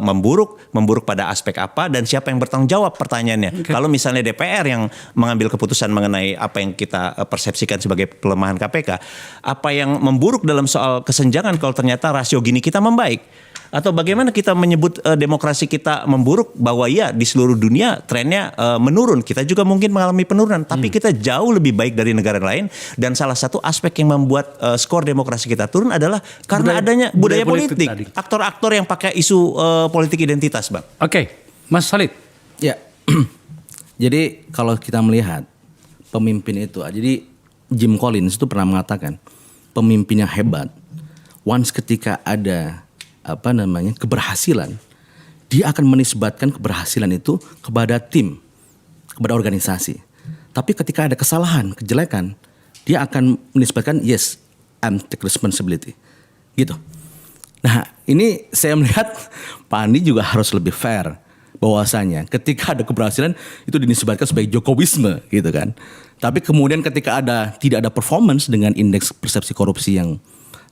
Speaker 1: memburuk pada aspek apa dan siapa yang bertanggung jawab pertanyaannya. Okay. Kalau misalnya DPR yang mengambil keputusan mengenai apa yang kita persepsikan sebagai pelemahan KPK, apa yang memburuk dalam soal kesenjangan kalau ternyata rasio Gini kita membaik? Atau bagaimana kita menyebut demokrasi kita memburuk bahwa ya di seluruh dunia trennya menurun. Kita juga mungkin mengalami penurunan, tapi kita jauh lebih baik dari negara lain. Dan salah satu aspek yang membuat skor demokrasi kita turun adalah karena adanya budaya politik. Aktor-aktor yang pakai isu politik identitas, Bang.
Speaker 3: Oke, Mas Khalid.
Speaker 2: Ya, jadi kalau kita melihat pemimpin itu, jadi Jim Collins itu pernah mengatakan pemimpin yang hebat, once ketika ada keberhasilan, dia akan menisbatkan keberhasilan itu kepada tim, kepada organisasi. Tapi ketika ada kesalahan, kejelekan, dia akan menisbatkan yes, I'm take responsibility. Gitu. Nah, ini saya melihat Pak Andi juga harus lebih fair bahwasanya ketika ada keberhasilan itu dinisbatkan sebagai Jokowisme gitu kan. Tapi kemudian ketika tidak ada performance dengan indeks persepsi korupsi yang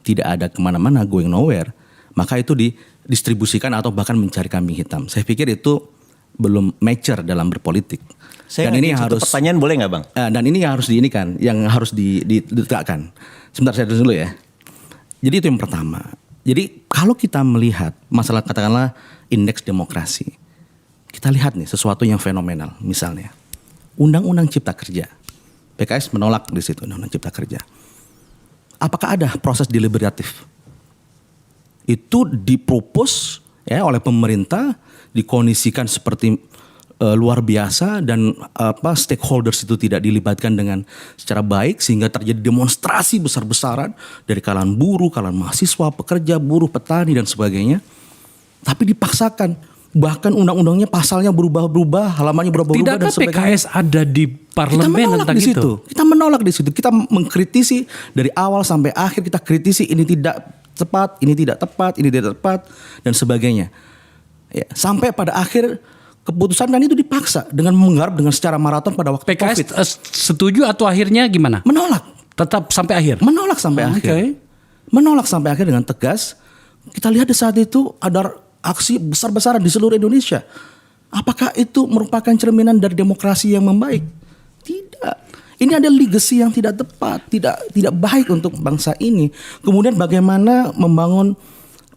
Speaker 2: tidak ada kemana-mana, going nowhere, maka itu didistribusikan atau bahkan mencari kambing hitam. Saya pikir itu belum mature dalam berpolitik.
Speaker 1: Saya
Speaker 2: Dan ini
Speaker 1: satu
Speaker 2: harus
Speaker 1: pertanyaan boleh nggak Bang?
Speaker 2: dan ini yang harus yang harus ditegakkan. Sebentar saya terus dulu ya. Jadi itu yang pertama. Jadi kalau kita melihat masalah katakanlah indeks demokrasi, kita lihat nih sesuatu yang fenomenal. Misalnya Undang-Undang Cipta Kerja, PKS menolak di situ Undang-Undang Cipta Kerja. Apakah ada proses deliberatif? Itu dipropos ya oleh pemerintah, dikondisikan seperti luar biasa dan stakeholders itu tidak dilibatkan dengan secara baik sehingga terjadi demonstrasi besar-besaran dari kalangan buruh, kalangan mahasiswa, pekerja, buruh, petani dan sebagainya. Tapi dipaksakan, bahkan undang-undangnya pasalnya berubah-ubah, halamannya berubah-ubah dan
Speaker 3: Tidakkah
Speaker 2: sebagainya.
Speaker 3: PKS ada di parlemen tentang itu?
Speaker 2: Kita menolak di situ. Kita mengkritisi dari awal sampai akhir, kita kritisi ini tidak tepat, ini tidak tepat, ini tidak tepat dan sebagainya. Ya, sampai pada akhir keputusan kan itu dipaksa dengan menggarap dengan secara maraton pada waktu
Speaker 3: PKS
Speaker 2: COVID.
Speaker 3: setuju atau akhirnya gimana?
Speaker 2: Menolak.
Speaker 3: Tetap sampai akhir?
Speaker 2: Menolak sampai akhir. Menolak sampai akhir dengan tegas. Kita lihat di saat itu ada aksi besar-besaran di seluruh Indonesia. Apakah itu merupakan cerminan dari demokrasi yang membaik? Tidak. Ini ada legacy yang tidak tepat, tidak baik untuk bangsa ini. Kemudian bagaimana membangun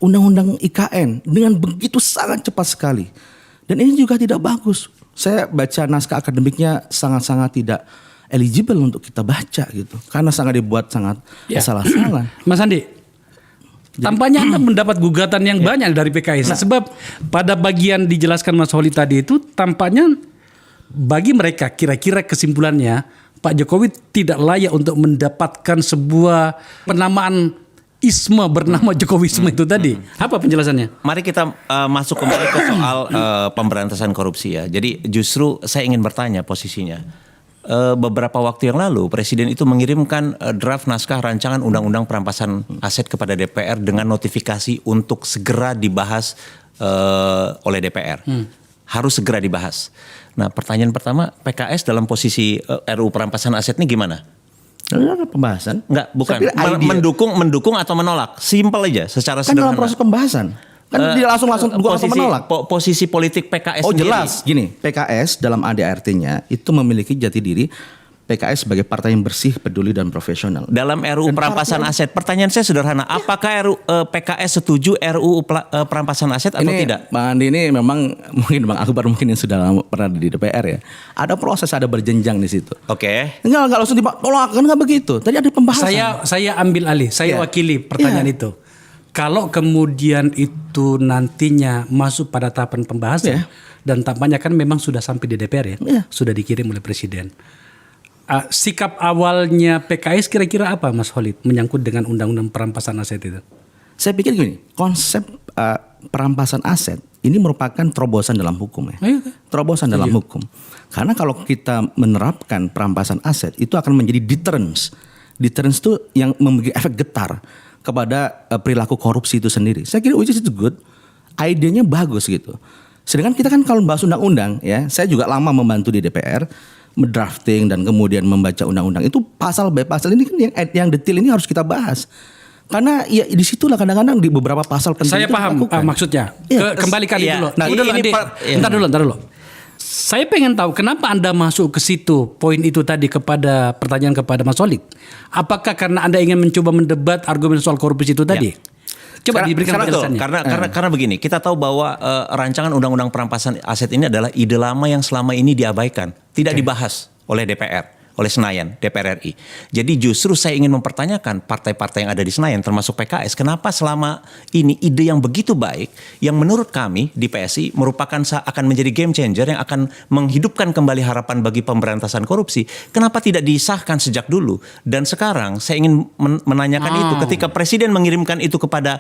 Speaker 2: undang-undang IKN dengan begitu sangat cepat sekali. Dan ini juga tidak bagus. Saya baca naskah akademiknya sangat-sangat tidak eligible untuk kita baca gitu. Karena sangat dibuat sangat salah-salah.
Speaker 3: Mas Andi, tampaknya Anda mendapat gugatan yang banyak dari PKS. Sebab pada bagian dijelaskan Mas Holid tadi itu tampaknya bagi mereka kira-kira kesimpulannya Pak Jokowi tidak layak untuk mendapatkan sebuah penamaan isme bernama Jokowisme itu tadi. Apa penjelasannya?
Speaker 1: Mari kita masuk kembali ke soal pemberantasan korupsi ya. Jadi justru saya ingin bertanya posisinya. Beberapa waktu yang lalu Presiden itu mengirimkan draft naskah rancangan undang-undang perampasan aset kepada DPR dengan notifikasi untuk segera dibahas oleh DPR. Harus segera dibahas. Nah, pertanyaan pertama, PKS dalam posisi RUU perampasan aset ini gimana?
Speaker 2: Ada pembahasan?
Speaker 1: Enggak, bukan. Mendukung atau menolak. Simpel aja secara
Speaker 2: kan
Speaker 1: sederhana.
Speaker 2: dalam proses pembahasan. Kan dia langsung dukung atau menolak.
Speaker 1: Posisi politik PKS sendiri.
Speaker 2: Jelas. Gini, PKS dalam ADART-nya itu memiliki jati diri PKS sebagai partai yang bersih, peduli dan profesional.
Speaker 1: Dalam RUU perampasan aset, pertanyaan saya sederhana, apakah PKS setuju RUU perampasan aset atau tidak?
Speaker 2: Bang Andi ini memang mungkin Bang Akbar mungkin yang sudah lama pernah di DPR ya. Ada proses, ada berjenjang di situ.
Speaker 1: Oke.
Speaker 2: Enggak langsung ditolak, kan enggak begitu. Tadi ada pembahasan.
Speaker 3: Saya ambil alih, saya wakili pertanyaan itu. Kalau kemudian itu nantinya masuk pada tahapan pembahasan dan tampaknya kan memang sudah sampai di DPR ya, sudah dikirim oleh Presiden. Sikap awalnya PKS kira-kira apa Mas Holid menyangkut dengan undang-undang perampasan aset itu?
Speaker 2: Saya pikir gini, konsep perampasan aset ini merupakan terobosan dalam hukum ya. Terobosan dalam hukum. Karena kalau kita menerapkan perampasan aset itu akan menjadi deterrence. Deterrence itu yang memberi efek getar kepada perilaku korupsi itu sendiri. Saya kira which is good. Idenya bagus gitu. Sedangkan kita kan kalau membahas undang-undang ya, saya juga lama membantu di DPR mendrafting dan kemudian membaca undang-undang itu pasal by pasal ini kan yang detail ini harus kita bahas karena ya disitulah kadang-kadang di beberapa pasal penting
Speaker 3: saya paham maksudnya kembali kali dulu.
Speaker 1: Nah,
Speaker 3: Entar dulu. Saya pengen tahu kenapa Anda masuk ke situ poin itu tadi kepada pertanyaan kepada Mas Holid. Apakah karena Anda ingin mencoba mendebat argumen soal korupsi itu tadi? Coba diberikan penjelasannya.
Speaker 1: Karena begini, kita tahu bahwa rancangan undang-undang perampasan aset ini adalah ide lama yang selama ini diabaikan, tidak dibahas oleh DPR, oleh Senayan, DPR RI. Jadi justru saya ingin mempertanyakan partai-partai yang ada di Senayan, termasuk PKS, kenapa selama ini ide yang begitu baik, yang menurut kami di PSI merupakan akan menjadi game changer yang akan menghidupkan kembali harapan bagi pemberantasan korupsi, kenapa tidak disahkan sejak dulu? Dan sekarang saya ingin menanyakan itu, ketika Presiden mengirimkan itu kepada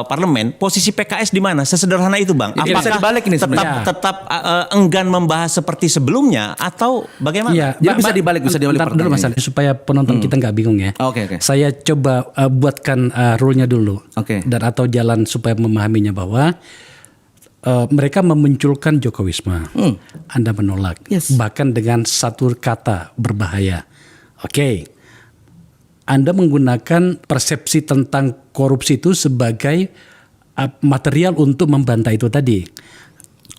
Speaker 1: parlemen, posisi PKS di mana? Sesederhana itu, Bang.
Speaker 2: Apakah bisa dibalik ini
Speaker 1: tetap enggan membahas seperti sebelumnya atau bagaimana?
Speaker 3: Ya,
Speaker 2: bisa dibalik
Speaker 3: dulu Mas Ali, supaya penonton kita nggak bingung ya.
Speaker 2: Oke.
Speaker 3: Saya coba buatkan rule-nya dulu. Dan atau jalan supaya memahaminya bahwa mereka memunculkan Jokowisme. Anda menolak. Bahkan dengan satu kata berbahaya. Oke. Anda menggunakan persepsi tentang korupsi itu sebagai material untuk membantah itu tadi.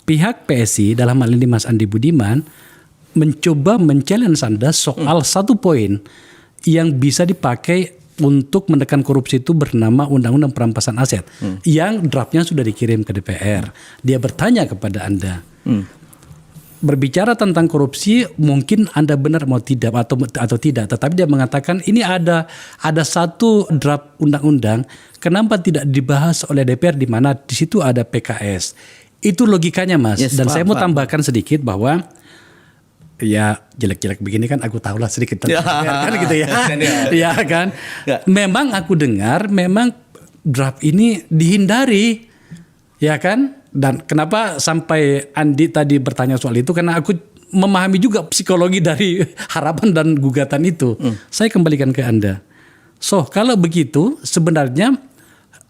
Speaker 3: Pihak PSI dalam hal ini Mas Andi Budiman mencoba men-challenge Anda soal satu poin yang bisa dipakai untuk menekan korupsi itu bernama Undang-Undang Perampasan Aset yang draftnya sudah dikirim ke DPR. Dia bertanya kepada Anda, berbicara tentang korupsi mungkin Anda benar mau tidak atau tidak, tetapi dia mengatakan ini ada satu draft undang-undang, kenapa tidak dibahas oleh DPR di mana di situ ada PKS. Itu logikanya, Mas.
Speaker 2: Yes,
Speaker 3: Dan
Speaker 2: paham,
Speaker 3: saya mau
Speaker 2: paham.
Speaker 3: tambahkan sedikit bahwa ya jelek-jelek begini kan aku tahulah sedikit tentang DPR kan gitu ya. Iya kan?
Speaker 2: Ya.
Speaker 3: Memang aku dengar memang draft ini dihindari. Ya kan? Dan kenapa sampai Andi tadi bertanya soal itu, karena aku memahami juga psikologi dari harapan dan gugatan itu. Saya kembalikan ke Anda. So, kalau begitu sebenarnya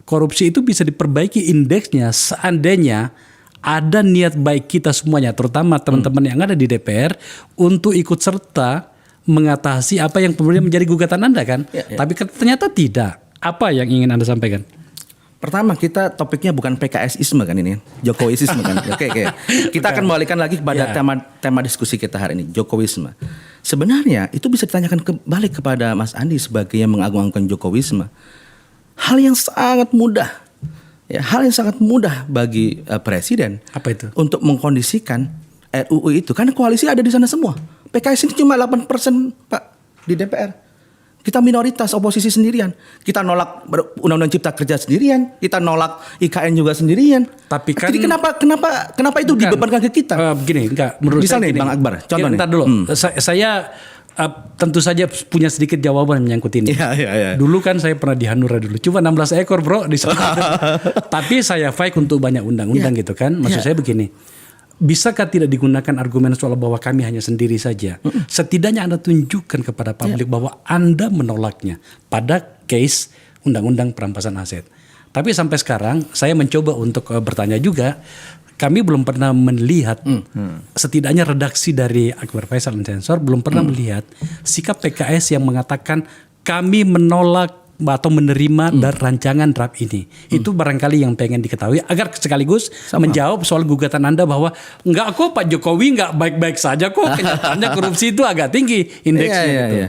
Speaker 3: korupsi itu bisa diperbaiki indeksnya seandainya ada niat baik kita semuanya, terutama teman-teman yang ada di DPR untuk ikut serta mengatasi apa yang kemudian menjadi gugatan Anda kan. Tapi ternyata tidak. Apa yang ingin Anda sampaikan?
Speaker 2: Pertama, kita topiknya bukan PKSisme kan ini, Jokowisme kan. Oke. Kita akan balikan lagi kepada tema diskusi kita hari ini, Jokowisme. Sebenarnya itu bisa ditanyakan kembali kepada Mas Andi sebagai yang mengagung-agungkan Jokowisme. Hal yang sangat mudah, ya, hal yang sangat mudah bagi presiden.
Speaker 3: Apa itu?
Speaker 2: Untuk mengkondisikan RUU itu, karena koalisi ada di sana semua. PKS ini cuma 8% Pak di DPR. Kita minoritas, oposisi sendirian. Kita nolak Undang-Undang Cipta Kerja sendirian. Kita nolak IKN juga sendirian.
Speaker 3: Tapi kan,
Speaker 2: jadi kenapa itu dibebankan ke kita?
Speaker 3: Begini, enggak. Menurut
Speaker 2: Misal
Speaker 3: saya
Speaker 2: nih,
Speaker 3: gini.
Speaker 2: Bang Akbar, contoh nih.
Speaker 3: Ntar dulu. Saya tentu saja punya sedikit jawaban menyangkut ini.
Speaker 2: Iya.
Speaker 3: Dulu kan saya pernah di Hanura dulu. Cuma 16 ekor bro di sana. Tapi saya fight untuk banyak undang-undang gitu kan. Maksud saya begini. Bisakah tidak digunakan argumen soal bahwa kami hanya sendiri saja? Setidaknya Anda tunjukkan kepada publik bahwa Anda menolaknya pada case Undang-Undang Perampasan Aset. Tapi sampai sekarang saya mencoba untuk bertanya juga. Kami belum pernah melihat, setidaknya redaksi dari Akbar Faisal dan Sensor belum pernah melihat sikap PKS yang mengatakan kami menolak atau menerima dari rancangan draft ini. Itu barangkali yang pengen diketahui agar sekaligus menjawab soal gugatan Anda bahwa enggak kok Pak Jokowi enggak baik-baik saja kok, kenyataannya korupsi itu agak tinggi indeksnya gitu.
Speaker 2: Iya.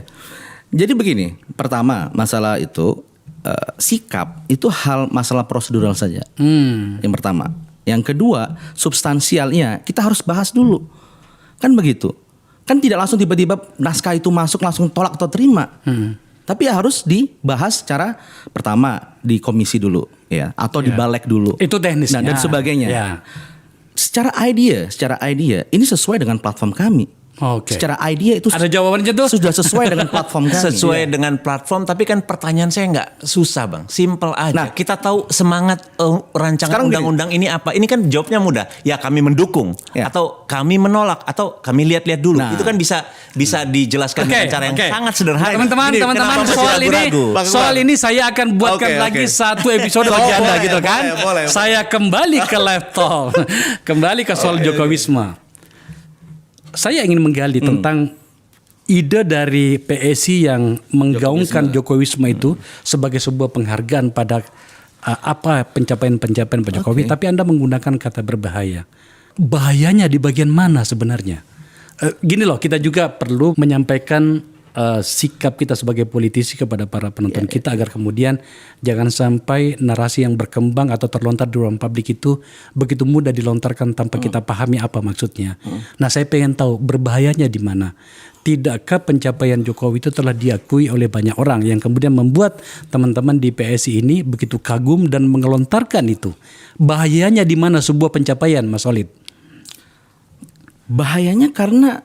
Speaker 2: Jadi begini, pertama masalah itu sikap itu masalah prosedural saja. Yang pertama. Yang kedua, substansialnya kita harus bahas dulu. Kan begitu. Kan tidak langsung tiba-tiba naskah itu masuk langsung tolak atau terima. Tapi harus dibahas secara pertama di komisi dulu ya, atau di balik dulu.
Speaker 3: Itu teknisnya.
Speaker 2: Dan sebagainya.
Speaker 3: Ya.
Speaker 2: Secara idea ini sesuai dengan platform kami.
Speaker 3: Oke.
Speaker 2: Secara idea itu
Speaker 3: Ada jawabannya tuh?
Speaker 2: sudah sesuai dengan platform kami.
Speaker 1: Sesuai dengan platform, tapi kan pertanyaan saya nggak susah bang, simple aja.
Speaker 2: Nah,
Speaker 1: kita tahu semangat rancangan
Speaker 2: sekarang
Speaker 1: undang-undang ini apa. Ini kan jawabnya mudah. Ya kami mendukung,
Speaker 2: Ya.
Speaker 1: atau kami menolak, atau kami lihat-lihat dulu.
Speaker 2: Nah.
Speaker 1: Itu kan bisa dijelaskan dengan cara yang sangat sederhana.
Speaker 3: Teman-teman,
Speaker 1: Ini kenapa masih ragu-ragu?
Speaker 3: soal ini saya akan buatkan
Speaker 1: Oke.
Speaker 3: lagi satu episode bagi Anda
Speaker 1: boleh,
Speaker 3: gitu kan.
Speaker 1: boleh.
Speaker 3: Saya kembali ke laptop. Kembali ke soal Jokowisme. Saya ingin menggali tentang ide dari PSI yang menggaungkan Jokowisme itu sebagai sebuah penghargaan pada apa pencapaian-pencapaian Pak Jokowi, tapi Anda menggunakan kata berbahaya. Bahayanya di bagian mana sebenarnya? Gini loh, kita juga perlu menyampaikan sikap kita sebagai politisi kepada para penonton kita agar kemudian jangan sampai narasi yang berkembang atau terlontar di ruang publik itu begitu mudah dilontarkan tanpa kita pahami apa maksudnya. Nah, saya pengen tahu berbahayanya di mana. Tidakkah pencapaian Jokowi itu telah diakui oleh banyak orang yang kemudian membuat teman-teman di PSI ini begitu kagum dan mengelontarkan itu? Bahayanya di mana sebuah pencapaian, Mas Olid?
Speaker 2: Bahayanya karena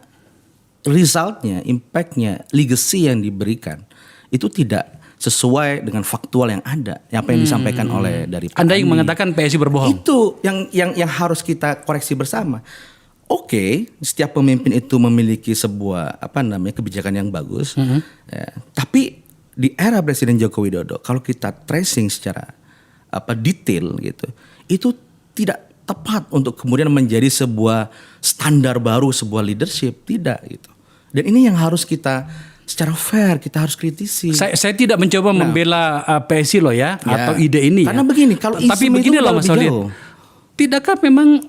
Speaker 2: resultnya, impactnya, legacy yang diberikan itu tidak sesuai dengan faktual yang ada, apa yang disampaikan oleh dari Pak
Speaker 3: Anda yang
Speaker 2: Andi.
Speaker 3: mengatakan PSI berbohong.
Speaker 2: Itu yang harus kita koreksi bersama. Oke, setiap pemimpin itu memiliki sebuah kebijakan yang bagus, ya, tapi di era Presiden Joko Widodo, kalau kita tracing secara detail gitu, itu tidak tepat untuk kemudian menjadi sebuah standar baru, sebuah leadership, tidak gitu. Dan ini yang harus kita secara fair kita harus kritisi.
Speaker 3: Saya tidak mencoba membela PSI loh ya, atau ide ini.
Speaker 2: Karena
Speaker 3: ya.
Speaker 2: begini, kalau
Speaker 3: tapi
Speaker 2: isu
Speaker 3: begini
Speaker 2: itu
Speaker 3: loh Mas
Speaker 2: lebih
Speaker 3: Solid.
Speaker 2: jauh.
Speaker 3: Tidakkah memang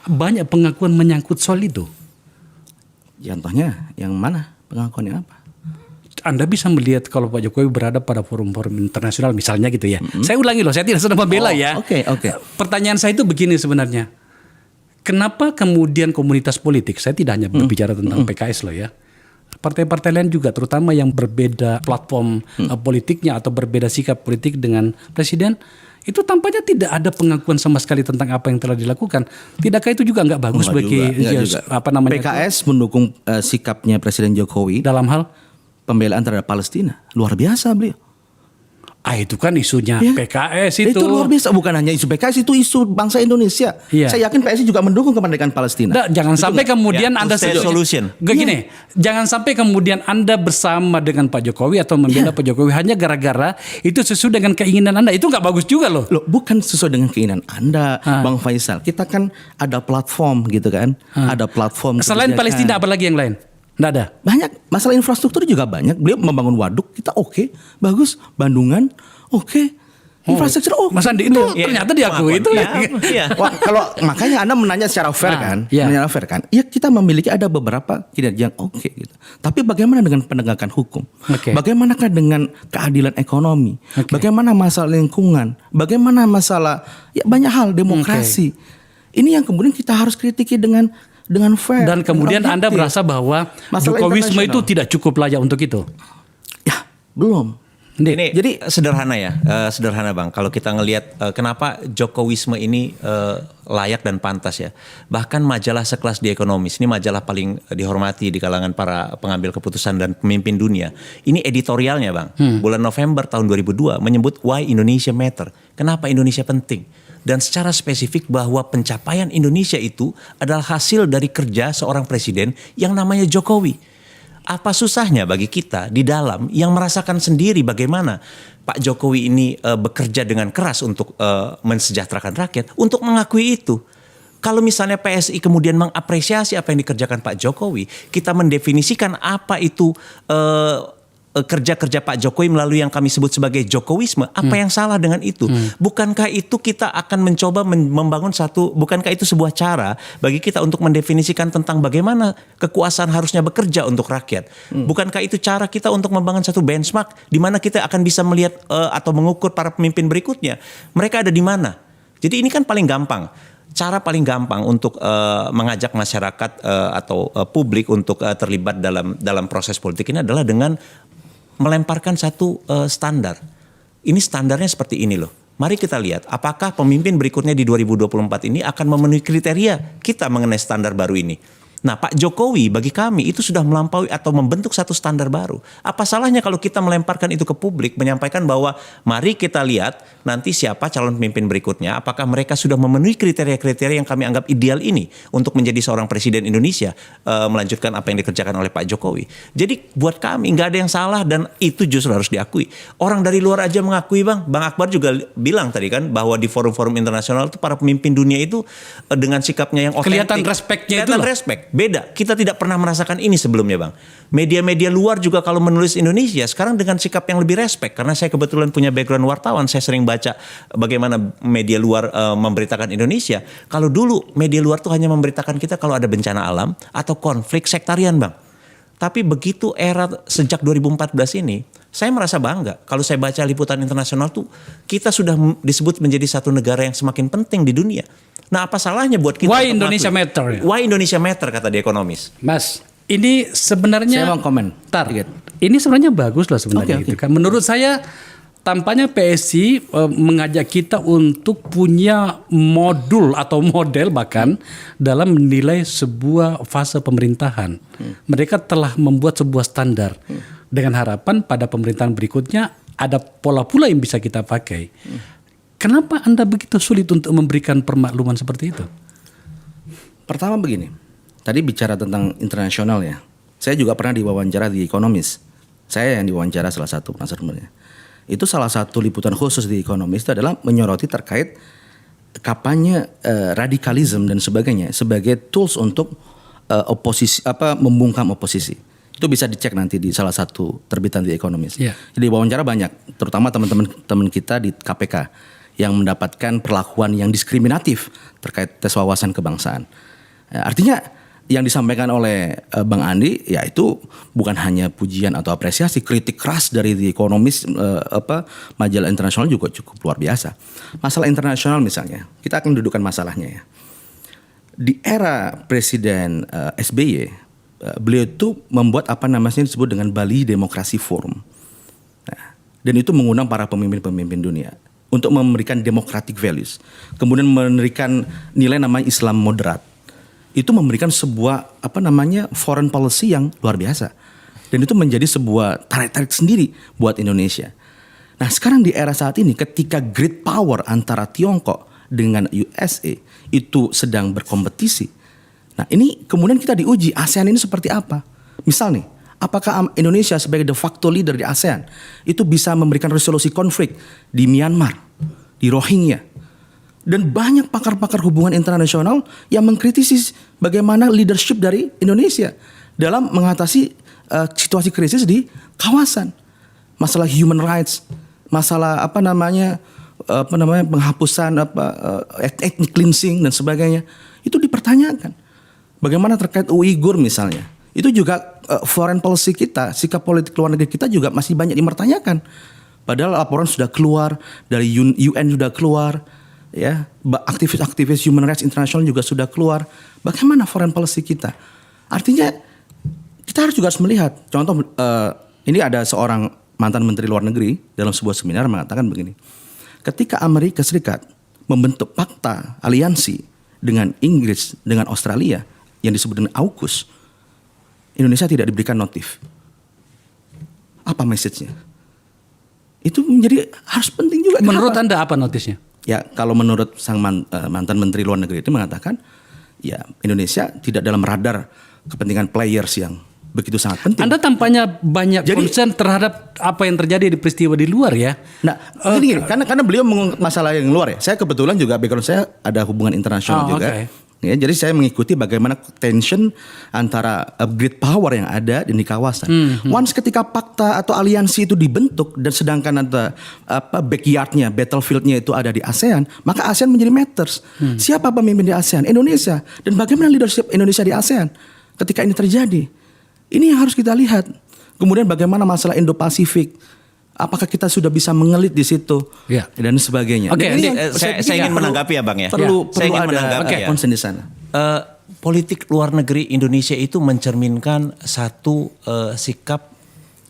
Speaker 3: banyak pengakuan menyangkut soal itu?
Speaker 2: Contohnya yang mana? Pengakuannya apa?
Speaker 3: Anda bisa melihat kalau Pak Jokowi berada pada forum-forum internasional misalnya gitu ya. Saya ulangi loh, saya tidak sedang membela ya.
Speaker 2: Oke.
Speaker 3: Pertanyaan saya itu begini sebenarnya. Kenapa kemudian komunitas politik, saya tidak hanya berbicara tentang PKS loh ya. Partai-partai lain juga terutama yang berbeda platform politiknya atau berbeda sikap politik dengan presiden, itu tampaknya tidak ada pengakuan sama sekali tentang apa yang telah dilakukan. Tidakkah itu juga nggak bagus bagi apa namanya
Speaker 2: PKS mendukung sikapnya Presiden Jokowi
Speaker 3: dalam hal
Speaker 2: pembelaan terhadap Palestina. Luar biasa beliau.
Speaker 3: itu kan isunya
Speaker 2: Ya,
Speaker 3: PKS itu.
Speaker 2: Itu luar biasa, bukan hanya isu PKS, itu isu bangsa Indonesia.
Speaker 3: Iya.
Speaker 2: Saya yakin PSI juga mendukung kemerdekaan Palestina.
Speaker 3: Nah, jangan sampai kemudian
Speaker 1: Ya,
Speaker 3: Anda
Speaker 1: two-state solution.
Speaker 3: Gini, jangan sampai kemudian Anda bersama dengan Pak Jokowi atau membela Pak Jokowi hanya gara-gara itu sesuai dengan keinginan Anda. Itu nggak bagus juga loh.
Speaker 2: Loh, bukan sesuai dengan keinginan Anda, Bang Faisal. Kita kan ada platform gitu kan. Ada platform.
Speaker 3: Selain
Speaker 2: kebijakan.
Speaker 3: Palestina apa lagi yang lain? Nggak ada.
Speaker 2: Banyak, masalah infrastruktur juga banyak. Beliau membangun waduk, kita oke, bagus. Bandungan, oke. Infrastruktur oke.
Speaker 3: Mas Andi itu ternyata diakui itu.
Speaker 1: Iya.
Speaker 2: Wah, kalau makanya Anda menanya secara fair kan, menanya fair kan. Ya kita memiliki ada beberapa kinerja yang oke gitu. Tapi bagaimana dengan penegakan hukum?
Speaker 3: Oke.
Speaker 2: Bagaimanakah dengan keadilan ekonomi? Bagaimana masalah lingkungan? Bagaimana masalah ya banyak hal demokrasi? Ini yang kemudian kita harus kritiki dengan fair.
Speaker 3: Dan kemudian
Speaker 2: objektif.
Speaker 3: Anda merasa bahwa
Speaker 2: Masalah
Speaker 3: Jokowisme itu
Speaker 2: internasional.
Speaker 3: tidak cukup layak untuk itu.
Speaker 2: Ya, belum.
Speaker 1: Ini jadi sederhana ya, sederhana Bang. Kalau kita ngelihat kenapa Jokowisme ini layak dan pantas ya. Bahkan majalah sekelas The Economist, ini majalah paling dihormati di kalangan para pengambil keputusan dan pemimpin dunia. Ini editorialnya Bang, bulan November tahun 2002 menyebut Why Indonesia Matter. Kenapa Indonesia penting? Dan secara spesifik bahwa pencapaian Indonesia itu adalah hasil dari kerja seorang presiden yang namanya Jokowi. Apa susahnya bagi kita di dalam yang merasakan sendiri bagaimana Pak Jokowi ini bekerja dengan keras untuk mensejahterakan rakyat, untuk mengakui itu. Kalau misalnya PSI kemudian mengapresiasi apa yang dikerjakan Pak Jokowi, kita mendefinisikan apa itu kerja-kerja Pak Jokowi melalui yang kami sebut sebagai Jokowisme, apa yang salah dengan itu? Bukankah itu kita akan mencoba membangun bukankah itu sebuah cara bagi kita untuk mendefinisikan tentang bagaimana kekuasaan harusnya bekerja untuk rakyat? Bukankah itu cara kita untuk membangun satu benchmark di mana kita akan bisa melihat atau mengukur para pemimpin berikutnya? Mereka ada di mana? Jadi ini kan paling gampang. Cara paling gampang untuk mengajak masyarakat atau publik untuk terlibat dalam proses politik ini adalah dengan melemparkan satu standar. Ini standarnya seperti ini loh. Mari kita lihat apakah pemimpin berikutnya di 2024 ini akan memenuhi kriteria kita mengenai standar baru ini. Nah, Pak Jokowi bagi kami itu sudah melampaui atau membentuk satu standar baru. Apa salahnya kalau kita melemparkan itu ke publik, menyampaikan bahwa mari kita lihat nanti siapa calon pemimpin berikutnya, apakah mereka sudah memenuhi kriteria-kriteria yang kami anggap ideal ini untuk menjadi seorang presiden Indonesia, melanjutkan apa yang dikerjakan oleh Pak Jokowi. Jadi buat kami nggak ada yang salah dan itu justru harus diakui. Orang dari luar aja mengakui Bang Akbar juga bilang tadi kan bahwa di forum-forum internasional itu para pemimpin dunia itu dengan sikapnya yang otentik.
Speaker 3: Kelihatan respeknya itu.
Speaker 1: Kelihatan respect. Beda, kita tidak pernah merasakan ini sebelumnya Bang. Media-media luar juga kalau menulis Indonesia sekarang dengan sikap yang lebih respect. Karena saya kebetulan punya background wartawan, saya sering baca bagaimana media luar memberitakan Indonesia. Kalau dulu media luar tuh hanya memberitakan kita kalau ada bencana alam atau konflik sektarian Bang. Tapi begitu era sejak 2014 ini, saya merasa bangga. Kalau saya baca liputan internasional tuh, kita sudah disebut menjadi satu negara yang semakin penting di dunia. Nah, apa salahnya buat kita?
Speaker 3: Why Indonesia Matter?
Speaker 1: Why Indonesia Matter kata The Economist.
Speaker 3: Mas, ini sebenarnya
Speaker 2: Saya mau komen.
Speaker 3: Ini sebenarnya bagus lah sebenarnya
Speaker 2: Oke.
Speaker 3: gitu kan. Menurut saya tampaknya PSI mengajak kita untuk punya modul atau model bahkan dalam menilai sebuah fase pemerintahan. Mereka telah membuat sebuah standar dengan harapan pada pemerintahan berikutnya ada pola pula yang bisa kita pakai. Kenapa Anda begitu sulit untuk memberikan permakluman seperti itu?
Speaker 2: Pertama begini, tadi bicara tentang internasional ya. Saya juga pernah diwawancara di Economist. Saya yang diwawancara salah satu narasumbernya. Itu salah satu liputan khusus di Economist itu adalah menyoroti terkait kampanye radikalisme dan sebagainya sebagai tools untuk oposisi membungkam oposisi. Itu bisa dicek nanti di salah satu terbitan di Economist.
Speaker 3: Iya.
Speaker 2: Jadi wawancara banyak, terutama teman-teman kita di KPK yang mendapatkan perlakuan yang diskriminatif terkait tes wawasan kebangsaan. Artinya yang disampaikan oleh Bang Andi ya itu bukan hanya pujian atau apresiasi, kritik keras dari The Economist, majalah internasional juga cukup luar biasa. Masalah internasional misalnya, kita akan dudukkan masalahnya ya. Di era Presiden SBY, beliau itu membuat apa namanya disebut dengan Bali Demokrasi Forum. Nah, dan itu mengundang para pemimpin-pemimpin dunia untuk memberikan democratic values. Kemudian memberikan nilai namanya Islam moderat. Itu memberikan sebuah apa namanya foreign policy yang luar biasa. Dan itu menjadi sebuah tarik-tarik sendiri buat Indonesia. Nah, sekarang di era saat ini ketika great power antara Tiongkok dengan USA itu sedang berkompetisi. Nah, ini kemudian kita diuji ASEAN ini seperti apa? Misal nih, apakah Indonesia sebagai de facto leader di ASEAN itu bisa memberikan resolusi konflik di Myanmar, di Rohingya? Dan banyak pakar-pakar hubungan internasional yang mengkritisi bagaimana leadership dari Indonesia dalam mengatasi situasi krisis di kawasan. Masalah human rights, masalah penghapusan ethnic cleansing dan sebagainya. Itu dipertanyakan. Bagaimana terkait Uighur misalnya. Itu juga foreign policy kita, sikap politik luar negeri kita juga masih banyak dipertanyakan. Padahal laporan sudah keluar, dari UN sudah keluar, ya, aktivis-aktivis human rights internasional juga sudah keluar. Bagaimana foreign policy kita? Artinya kita harus juga melihat. Contoh ini ada seorang mantan menteri luar negeri dalam sebuah seminar mengatakan begini. Ketika Amerika Serikat membentuk fakta aliansi dengan Inggris, dengan Australia yang disebut dengan AUKUS, Indonesia tidak diberikan notif. Apa message-nya? Itu menjadi harus penting juga.
Speaker 3: Menurut
Speaker 2: Kenapa?
Speaker 3: Anda apa notisnya?
Speaker 2: Ya, kalau menurut sang mantan menteri luar negeri itu mengatakan, ya Indonesia tidak dalam radar kepentingan players yang begitu sangat penting.
Speaker 3: Anda tampaknya banyak concern terhadap apa yang terjadi di peristiwa di luar ya.
Speaker 2: Nah, gini, karena beliau mengungkap masalah yang luar ya. Saya kebetulan juga background saya ada hubungan internasional juga.
Speaker 3: Okay.
Speaker 2: Ya, jadi saya mengikuti bagaimana tension antara great power yang ada di kawasan. Once ketika fakta atau aliansi itu dibentuk dan sedangkan ada backyardnya, battlefieldnya itu ada di ASEAN, maka ASEAN menjadi matters. Siapa pemimpin di ASEAN? Indonesia. Dan bagaimana leadership Indonesia di ASEAN ketika ini terjadi? Ini yang harus kita lihat. Kemudian bagaimana masalah Indo-Pasifik? Apakah kita sudah bisa mengelit di situ dan sebagainya?
Speaker 1: Oke, saya ingin menanggapi ya Bang ya.
Speaker 2: Perlu
Speaker 1: ada
Speaker 2: concern di sana.
Speaker 1: Politik luar negeri Indonesia itu mencerminkan satu sikap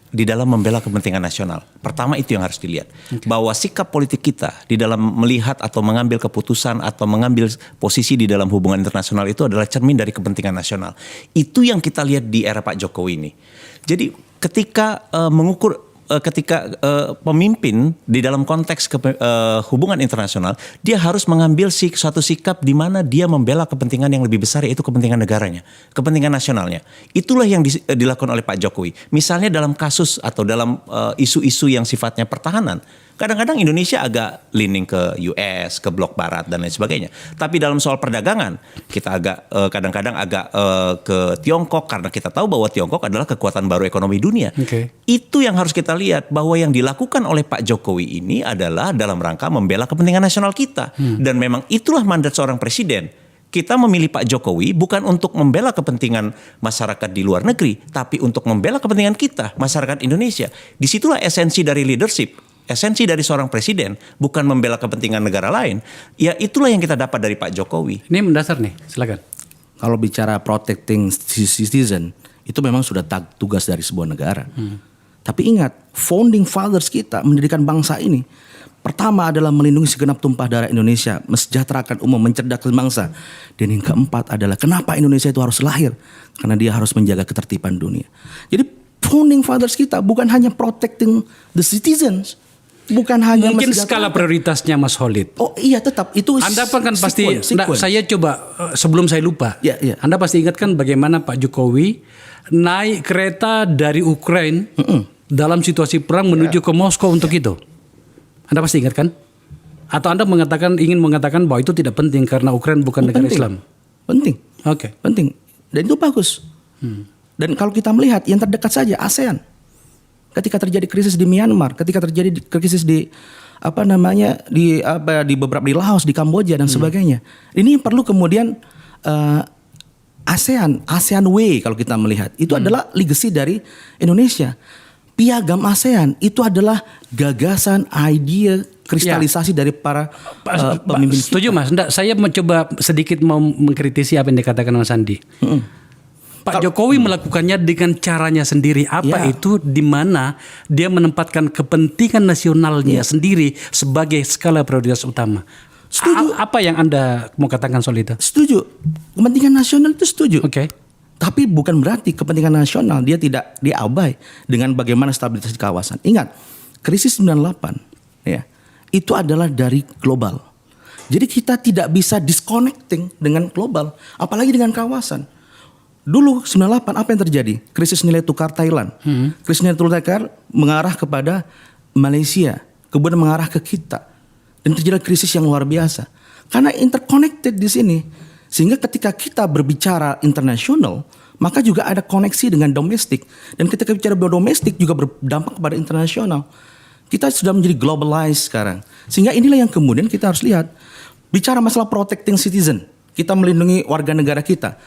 Speaker 1: di dalam membela kepentingan nasional. Pertama itu yang harus dilihat. Bahwa sikap politik kita di dalam melihat atau mengambil keputusan atau mengambil posisi di dalam hubungan internasional itu adalah cermin dari kepentingan nasional. Itu yang kita lihat di era Pak Jokowi ini. Jadi ketika pemimpin di dalam konteks hubungan internasional, dia harus mengambil suatu sikap di mana dia membela kepentingan yang lebih besar, yaitu kepentingan negaranya, kepentingan nasionalnya. Itulah yang dilakukan oleh Pak Jokowi. Misalnya dalam kasus atau dalam isu-isu yang sifatnya pertahanan, kadang-kadang Indonesia agak leaning ke US, ke blok barat dan lain sebagainya. Tapi dalam soal perdagangan, kita kadang-kadang agak ke Tiongkok karena kita tahu bahwa Tiongkok adalah kekuatan baru ekonomi dunia. Itu yang harus kita lihat, bahwa yang dilakukan oleh Pak Jokowi ini adalah dalam rangka membela kepentingan nasional kita. Dan memang itulah mandat seorang presiden. Kita memilih Pak Jokowi bukan untuk membela kepentingan masyarakat di luar negeri, tapi untuk membela kepentingan kita, masyarakat Indonesia. Disitulah esensi dari leadership. Esensi dari seorang presiden bukan membela kepentingan negara lain. Ya itulah yang kita dapat dari Pak Jokowi.
Speaker 3: Ini mendasar nih, silakan.
Speaker 2: Kalau bicara protecting citizen, itu memang sudah tugas dari sebuah negara. Tapi ingat, founding fathers kita mendirikan bangsa ini, pertama adalah melindungi segenap tumpah darah Indonesia, mensejahterakan umum, mencerdaskan bangsa. Dan yang keempat adalah kenapa Indonesia itu harus lahir? Karena dia harus menjaga ketertiban dunia. Jadi founding fathers kita bukan hanya protecting the citizens, bukan hanya
Speaker 3: mungkin skala prioritasnya Mas Khalid.
Speaker 2: Oh iya, tetap itu.
Speaker 3: Anda kan pasti. Saya coba sebelum saya lupa.
Speaker 2: Ya.
Speaker 3: Anda pasti ingatkan bagaimana Pak Jokowi naik kereta dari Ukraina dalam situasi perang menuju ke Moskow untuk itu. Anda pasti ingat kan? Atau Anda ingin mengatakan bahwa itu tidak penting karena Ukraina bukan negara Islam?
Speaker 2: Penting.
Speaker 3: Oke.
Speaker 2: Penting. Dan itu bagus. Dan kalau kita melihat yang terdekat saja ASEAN. Ketika terjadi krisis di Myanmar, ketika terjadi krisis di di beberapa di Laos, di Kamboja dan sebagainya. Ini yang perlu kemudian ASEAN Way kalau kita melihat itu adalah legacy dari Indonesia. Piagam ASEAN itu adalah gagasan, ide, kristalisasi dari para pemimpin.
Speaker 3: Setuju Mas. Saya mencoba sedikit mau mengkritisi apa yang dikatakan Mas Andi. Pak Jokowi melakukannya dengan caranya sendiri. Apa itu? Di mana dia menempatkan kepentingan nasionalnya sendiri sebagai skala prioritas utama.
Speaker 2: Setuju.
Speaker 3: Apa yang Anda mau katakan soal itu?
Speaker 2: Setuju. Kepentingan nasional itu setuju.
Speaker 3: Oke.
Speaker 2: Tapi bukan berarti kepentingan nasional dia tidak diabai dengan bagaimana stabilitas di kawasan. Ingat, krisis 98 ya, itu adalah dari global. Jadi kita tidak bisa disconnecting dengan global, apalagi dengan kawasan. Dulu 98 apa yang terjadi? Krisis nilai tukar Thailand. Krisis nilai tukar mengarah kepada Malaysia, kemudian mengarah ke kita. Dan terjadi krisis yang luar biasa. Karena interconnected di sini. Sehingga ketika kita berbicara internasional, maka juga ada koneksi dengan domestik. Dan ketika bicara domestik juga berdampak kepada internasional. Kita sudah menjadi globalized sekarang. Sehingga inilah yang kemudian kita harus lihat. Bicara masalah protecting citizen. Kita melindungi warga negara kita.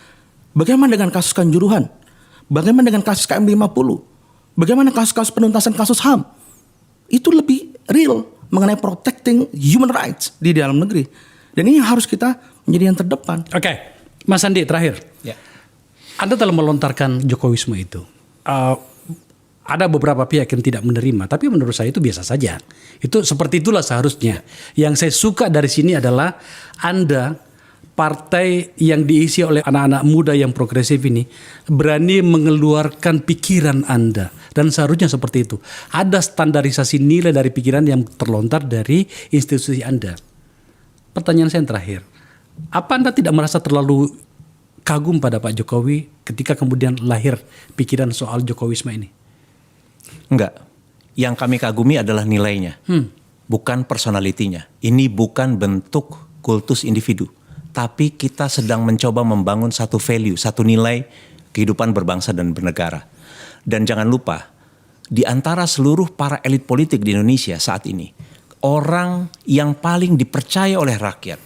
Speaker 2: Bagaimana dengan kasus Kanjuruhan? Bagaimana dengan kasus KM50? Bagaimana kasus-kasus penuntasan kasus HAM? Itu lebih real mengenai protecting human rights di dalam negeri. Dan ini harus kita menjadi yang terdepan.
Speaker 3: Oke, Mas Andi terakhir.
Speaker 1: Ya.
Speaker 3: Anda telah melontarkan Jokowisme itu. Ada beberapa pihak yang tidak menerima, tapi menurut saya itu biasa saja. Itu seperti itulah seharusnya. Yang saya suka dari sini adalah Anda, partai yang diisi oleh anak-anak muda yang progresif ini, berani mengeluarkan pikiran Anda. Dan seharusnya seperti itu. Ada standarisasi nilai dari pikiran yang terlontar dari institusi Anda. Pertanyaan saya yang terakhir. Apa Anda tidak merasa terlalu kagum pada Pak Jokowi ketika kemudian lahir pikiran soal Jokowisme ini?
Speaker 1: Enggak. Yang kami kagumi adalah nilainya. Bukan personalitinya. Ini bukan bentuk kultus individu. Tapi kita sedang mencoba membangun satu value, satu nilai kehidupan berbangsa dan bernegara. Dan jangan lupa, di antara seluruh para elit politik di Indonesia saat ini, orang yang paling dipercaya oleh rakyat,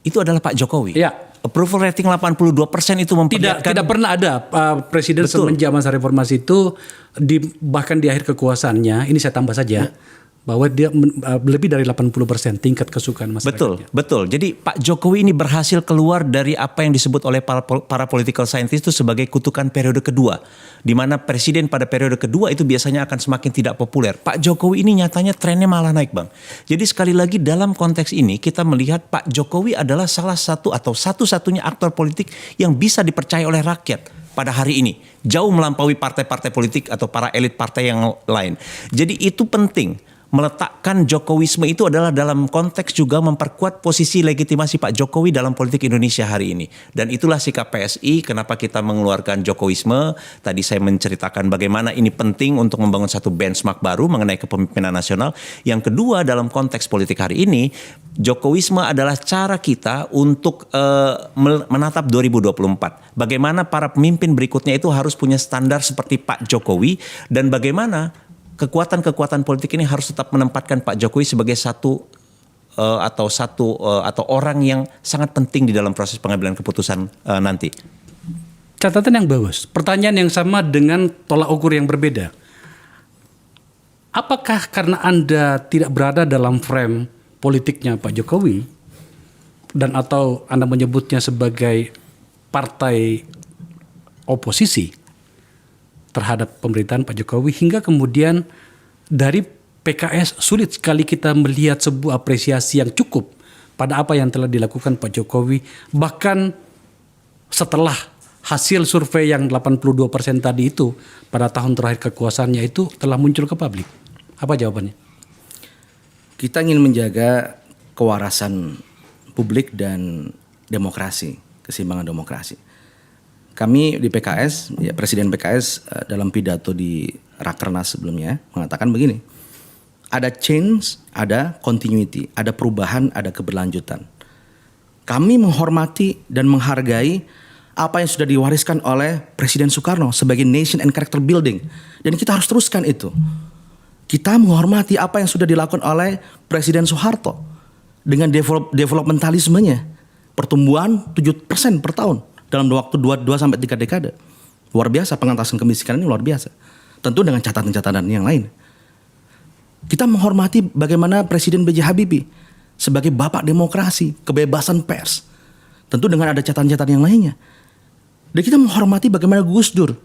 Speaker 1: itu adalah Pak Jokowi.
Speaker 3: Ya.
Speaker 1: Approval rating 82% itu memperlihatkan.
Speaker 3: Tidak pernah ada presiden
Speaker 1: Betul.
Speaker 3: semenjak masa reformasi itu, bahkan di akhir kekuasaannya, ini saya tambah saja, bahwa dia lebih dari 80% tingkat kesukaan masyarakat.
Speaker 1: Betul. Jadi Pak Jokowi ini berhasil keluar dari apa yang disebut oleh para political scientist itu sebagai kutukan periode kedua. Di mana presiden pada periode kedua itu biasanya akan semakin tidak populer. Pak Jokowi ini nyatanya trennya malah naik, Bang. Jadi sekali lagi dalam konteks ini kita melihat Pak Jokowi adalah salah satu atau satu-satunya aktor politik yang bisa dipercaya oleh rakyat pada hari ini. Jauh melampaui partai-partai politik atau para elit partai yang lain. Jadi itu penting. Meletakkan Jokowisme itu adalah dalam konteks juga memperkuat posisi legitimasi Pak Jokowi dalam politik Indonesia hari ini. Dan itulah sikap PSI kenapa kita mengeluarkan Jokowisme. Tadi saya menceritakan bagaimana ini penting untuk membangun satu benchmark baru mengenai kepemimpinan nasional. Yang kedua dalam konteks politik hari ini, Jokowisme adalah cara kita untuk menatap 2024. Bagaimana para pemimpin berikutnya itu harus punya standar seperti Pak Jokowi dan bagaimana kekuatan-kekuatan politik ini harus tetap menempatkan Pak Jokowi sebagai atau orang yang sangat penting di dalam proses pengambilan keputusan nanti.
Speaker 3: Catatan yang bagus. Pertanyaan yang sama dengan tolak ukur yang berbeda. Apakah karena Anda tidak berada dalam frame politiknya Pak Jokowi dan atau Anda menyebutnya sebagai partai oposisi terhadap pemerintahan Pak Jokowi hingga kemudian dari PKS sulit sekali kita melihat sebuah apresiasi yang cukup pada apa yang telah dilakukan Pak Jokowi, bahkan setelah hasil survei yang 82% tadi itu pada tahun terakhir kekuasaannya itu telah muncul ke publik. Apa jawabannya?
Speaker 2: Kita ingin menjaga kewarasan publik dan demokrasi, keseimbangan demokrasi. Kami di PKS, ya Presiden PKS dalam pidato di Rakernas sebelumnya mengatakan begini, ada change, ada continuity, ada perubahan, ada keberlanjutan. Kami menghormati dan menghargai apa yang sudah diwariskan oleh Presiden Soekarno sebagai nation and character building. Dan kita harus teruskan itu. Kita menghormati apa yang sudah dilakukan oleh Presiden Soeharto dengan developmentalismenya. Pertumbuhan 7% per tahun dalam waktu 2 sampai 3 dekade. Luar biasa, pengentasan kemiskinan ini luar biasa. Tentu dengan catatan-catatan yang lain. Kita menghormati bagaimana Presiden B.J. Habibie sebagai bapak demokrasi, kebebasan pers. Tentu dengan ada catatan-catatan yang lainnya. Dan kita menghormati bagaimana Gus Dur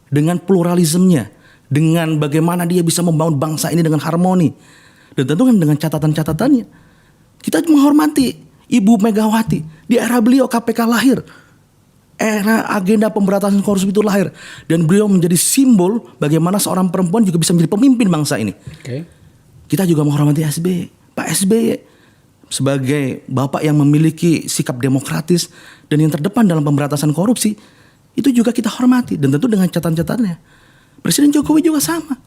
Speaker 2: dengan pluralismenya, dengan bagaimana dia bisa membangun bangsa ini dengan harmoni. Dan tentu kan dengan catatan-catatannya. Kita menghormati Ibu Megawati. Di era beliau KPK lahir. Era agenda pemberantasan korupsi itu lahir. Dan beliau menjadi simbol bagaimana seorang perempuan juga bisa menjadi pemimpin bangsa ini.
Speaker 3: Oke.
Speaker 2: Kita juga menghormati SBY. Pak SBY sebagai bapak yang memiliki sikap demokratis dan yang terdepan dalam pemberantasan korupsi. Itu juga kita hormati. Dan tentu dengan catatan-catatannya. Presiden Jokowi juga sama.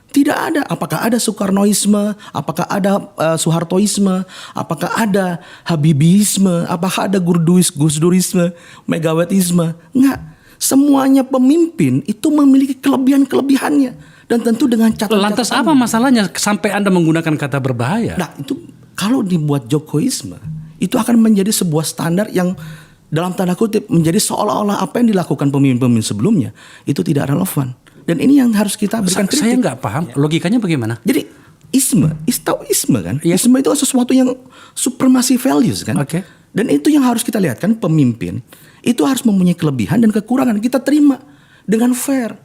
Speaker 2: Tidak ada. Apakah ada Soekarnoisme? Apakah ada Soehartoisme? Apakah ada Habibisme? Apakah ada Gusdurisme? Megawatisme? Enggak. Semuanya pemimpin itu memiliki kelebihan-kelebihannya. Dan tentu dengan catatan.
Speaker 3: Lantas apa masalahnya sampai Anda menggunakan kata berbahaya?
Speaker 2: Nah itu kalau dibuat Jokowisme, itu akan menjadi sebuah standar yang dalam tanda kutip menjadi seolah-olah apa yang dilakukan pemimpin-pemimpin sebelumnya itu tidak relevan. Dan ini yang harus kita berikan kritik.
Speaker 3: Saya nggak paham logikanya bagaimana.
Speaker 2: Jadi isme kan?
Speaker 3: Ya.
Speaker 2: Isme itu sesuatu yang supremacy values kan?
Speaker 3: Oke.
Speaker 2: Dan itu yang harus kita lihat kan, pemimpin itu harus mempunyai kelebihan dan kekurangan. Kita terima dengan fair.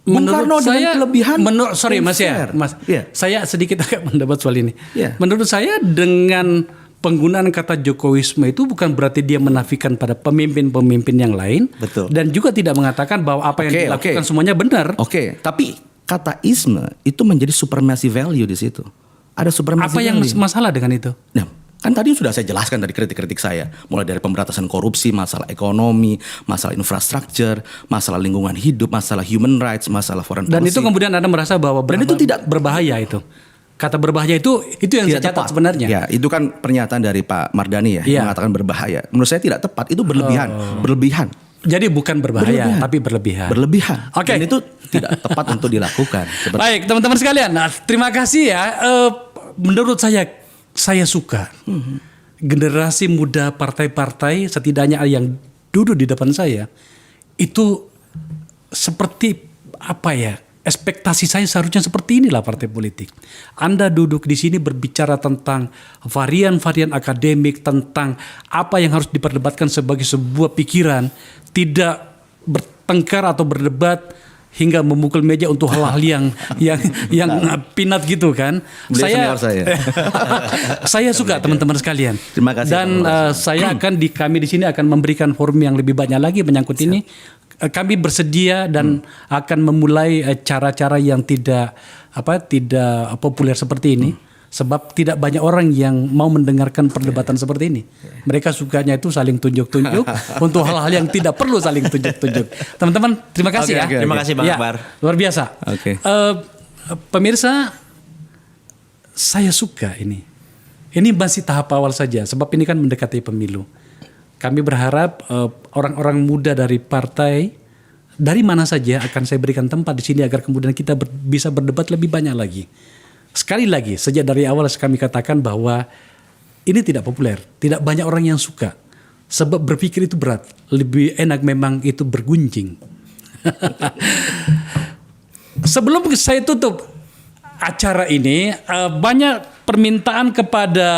Speaker 2: Bung Karno dengan kelebihan.
Speaker 3: Sorry Mas
Speaker 2: fair.
Speaker 3: ya, Mas.
Speaker 2: Yeah.
Speaker 3: Saya sedikit agak mendebat soal ini.
Speaker 2: Yeah.
Speaker 3: Menurut saya dengan penggunaan kata Jokowisme itu bukan berarti dia menafikan pada pemimpin-pemimpin yang lain.
Speaker 1: Betul.
Speaker 3: Dan juga tidak mengatakan bahwa apa yang dilakukan semuanya benar.
Speaker 2: Oke, tapi kata isme itu menjadi supremacy value di situ. Ada supremacy
Speaker 3: Apa yang
Speaker 2: value.
Speaker 3: masalah dengan itu?
Speaker 2: Nah, kan tadi sudah saya jelaskan dari kritik-kritik saya. Mulai dari pemberantasan korupsi, masalah ekonomi, masalah infrastruktur, masalah lingkungan hidup, masalah human rights, masalah foreign
Speaker 3: Dan
Speaker 2: policy.
Speaker 3: itu kemudian Anda merasa bahwa
Speaker 2: Dan itu tidak
Speaker 3: berbahaya itu. Kata berbahaya itu yang saya
Speaker 2: tidak
Speaker 3: catat
Speaker 2: tepat.
Speaker 3: sebenarnya.
Speaker 2: Ya, itu kan pernyataan dari Pak Mardhani ya,
Speaker 3: Iya.
Speaker 2: mengatakan berbahaya. Menurut saya tidak tepat, itu berlebihan. Berlebihan.
Speaker 3: Jadi bukan berbahaya,
Speaker 2: Berlebihan.
Speaker 3: tapi berlebihan.
Speaker 2: Berlebihan.
Speaker 3: Oke.
Speaker 2: Dan itu tidak tepat untuk dilakukan.
Speaker 3: Baik, teman-teman sekalian. Nah, terima kasih ya. Menurut saya suka generasi muda partai-partai, setidaknya yang duduk di depan saya, itu seperti apa ya? Ekspektasi saya seharusnya seperti inilah partai politik. Anda duduk di sini berbicara tentang varian-varian akademik, tentang apa yang harus diperdebatkan sebagai sebuah pikiran, tidak bertengkar atau berdebat hingga memukul meja untuk hal-hal yang pinat gitu kan.
Speaker 2: Beliau senior saya.
Speaker 3: Saya suka teman-teman sekalian.
Speaker 2: Terima kasih.
Speaker 3: Dan saya kami di sini akan memberikan forum yang lebih banyak lagi menyangkut ini. Kami bersedia dan akan memulai cara-cara yang tidak populer seperti ini. Sebab tidak banyak orang yang mau mendengarkan perdebatan seperti ini. Mereka sukanya itu saling tunjuk-tunjuk untuk hal-hal yang tidak perlu saling tunjuk-tunjuk. Teman-teman, terima kasih ya.
Speaker 1: Terima kasih Bang
Speaker 3: Ya,
Speaker 1: Akbar.
Speaker 3: luar biasa.
Speaker 2: Oke.
Speaker 3: Pemirsa, saya suka ini. Ini masih tahap awal saja, sebab ini kan mendekati pemilu. Kami berharap orang-orang muda dari partai dari mana saja akan saya berikan tempat di sini agar kemudian kita bisa berdebat lebih banyak lagi. Sekali lagi, sejak dari awal kami katakan bahwa ini tidak populer, tidak banyak orang yang suka. Sebab berpikir itu berat, lebih enak memang itu bergunjing. Sebelum saya tutup acara ini, banyak permintaan kepada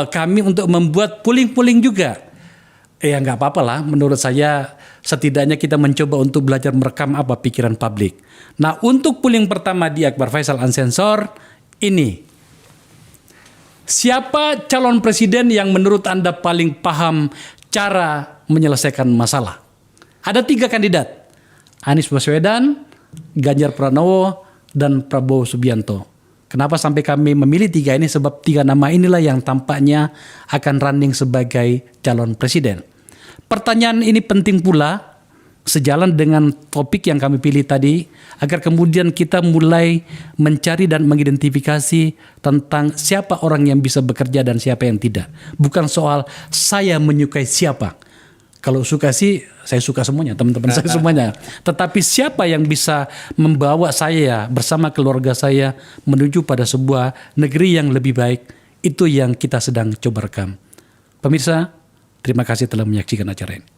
Speaker 3: kami untuk membuat puling-puling juga. Ya nggak apa-apa lah, menurut saya setidaknya kita mencoba untuk belajar merekam apa pikiran publik. Nah, untuk puling pertama di Akbar Faisal Unsensor ini, siapa calon presiden yang menurut Anda paling paham cara menyelesaikan masalah? Ada 3 kandidat, Anies Baswedan, Ganjar Pranowo, dan Prabowo Subianto. Kenapa sampai kami memilih 3 ini? Sebab 3 nama inilah yang tampaknya akan running sebagai calon presiden. Pertanyaan ini penting pula sejalan dengan topik yang kami pilih tadi, agar kemudian kita mulai mencari dan mengidentifikasi tentang siapa orang yang bisa bekerja dan siapa yang tidak. Bukan soal saya menyukai siapa. Kalau suka sih, saya suka semuanya, teman-teman saya semuanya. Tetapi siapa yang bisa membawa saya bersama keluarga saya menuju pada sebuah negeri yang lebih baik, itu yang kita sedang coba rekam. Pemirsa, terima kasih telah menyaksikan acara ini.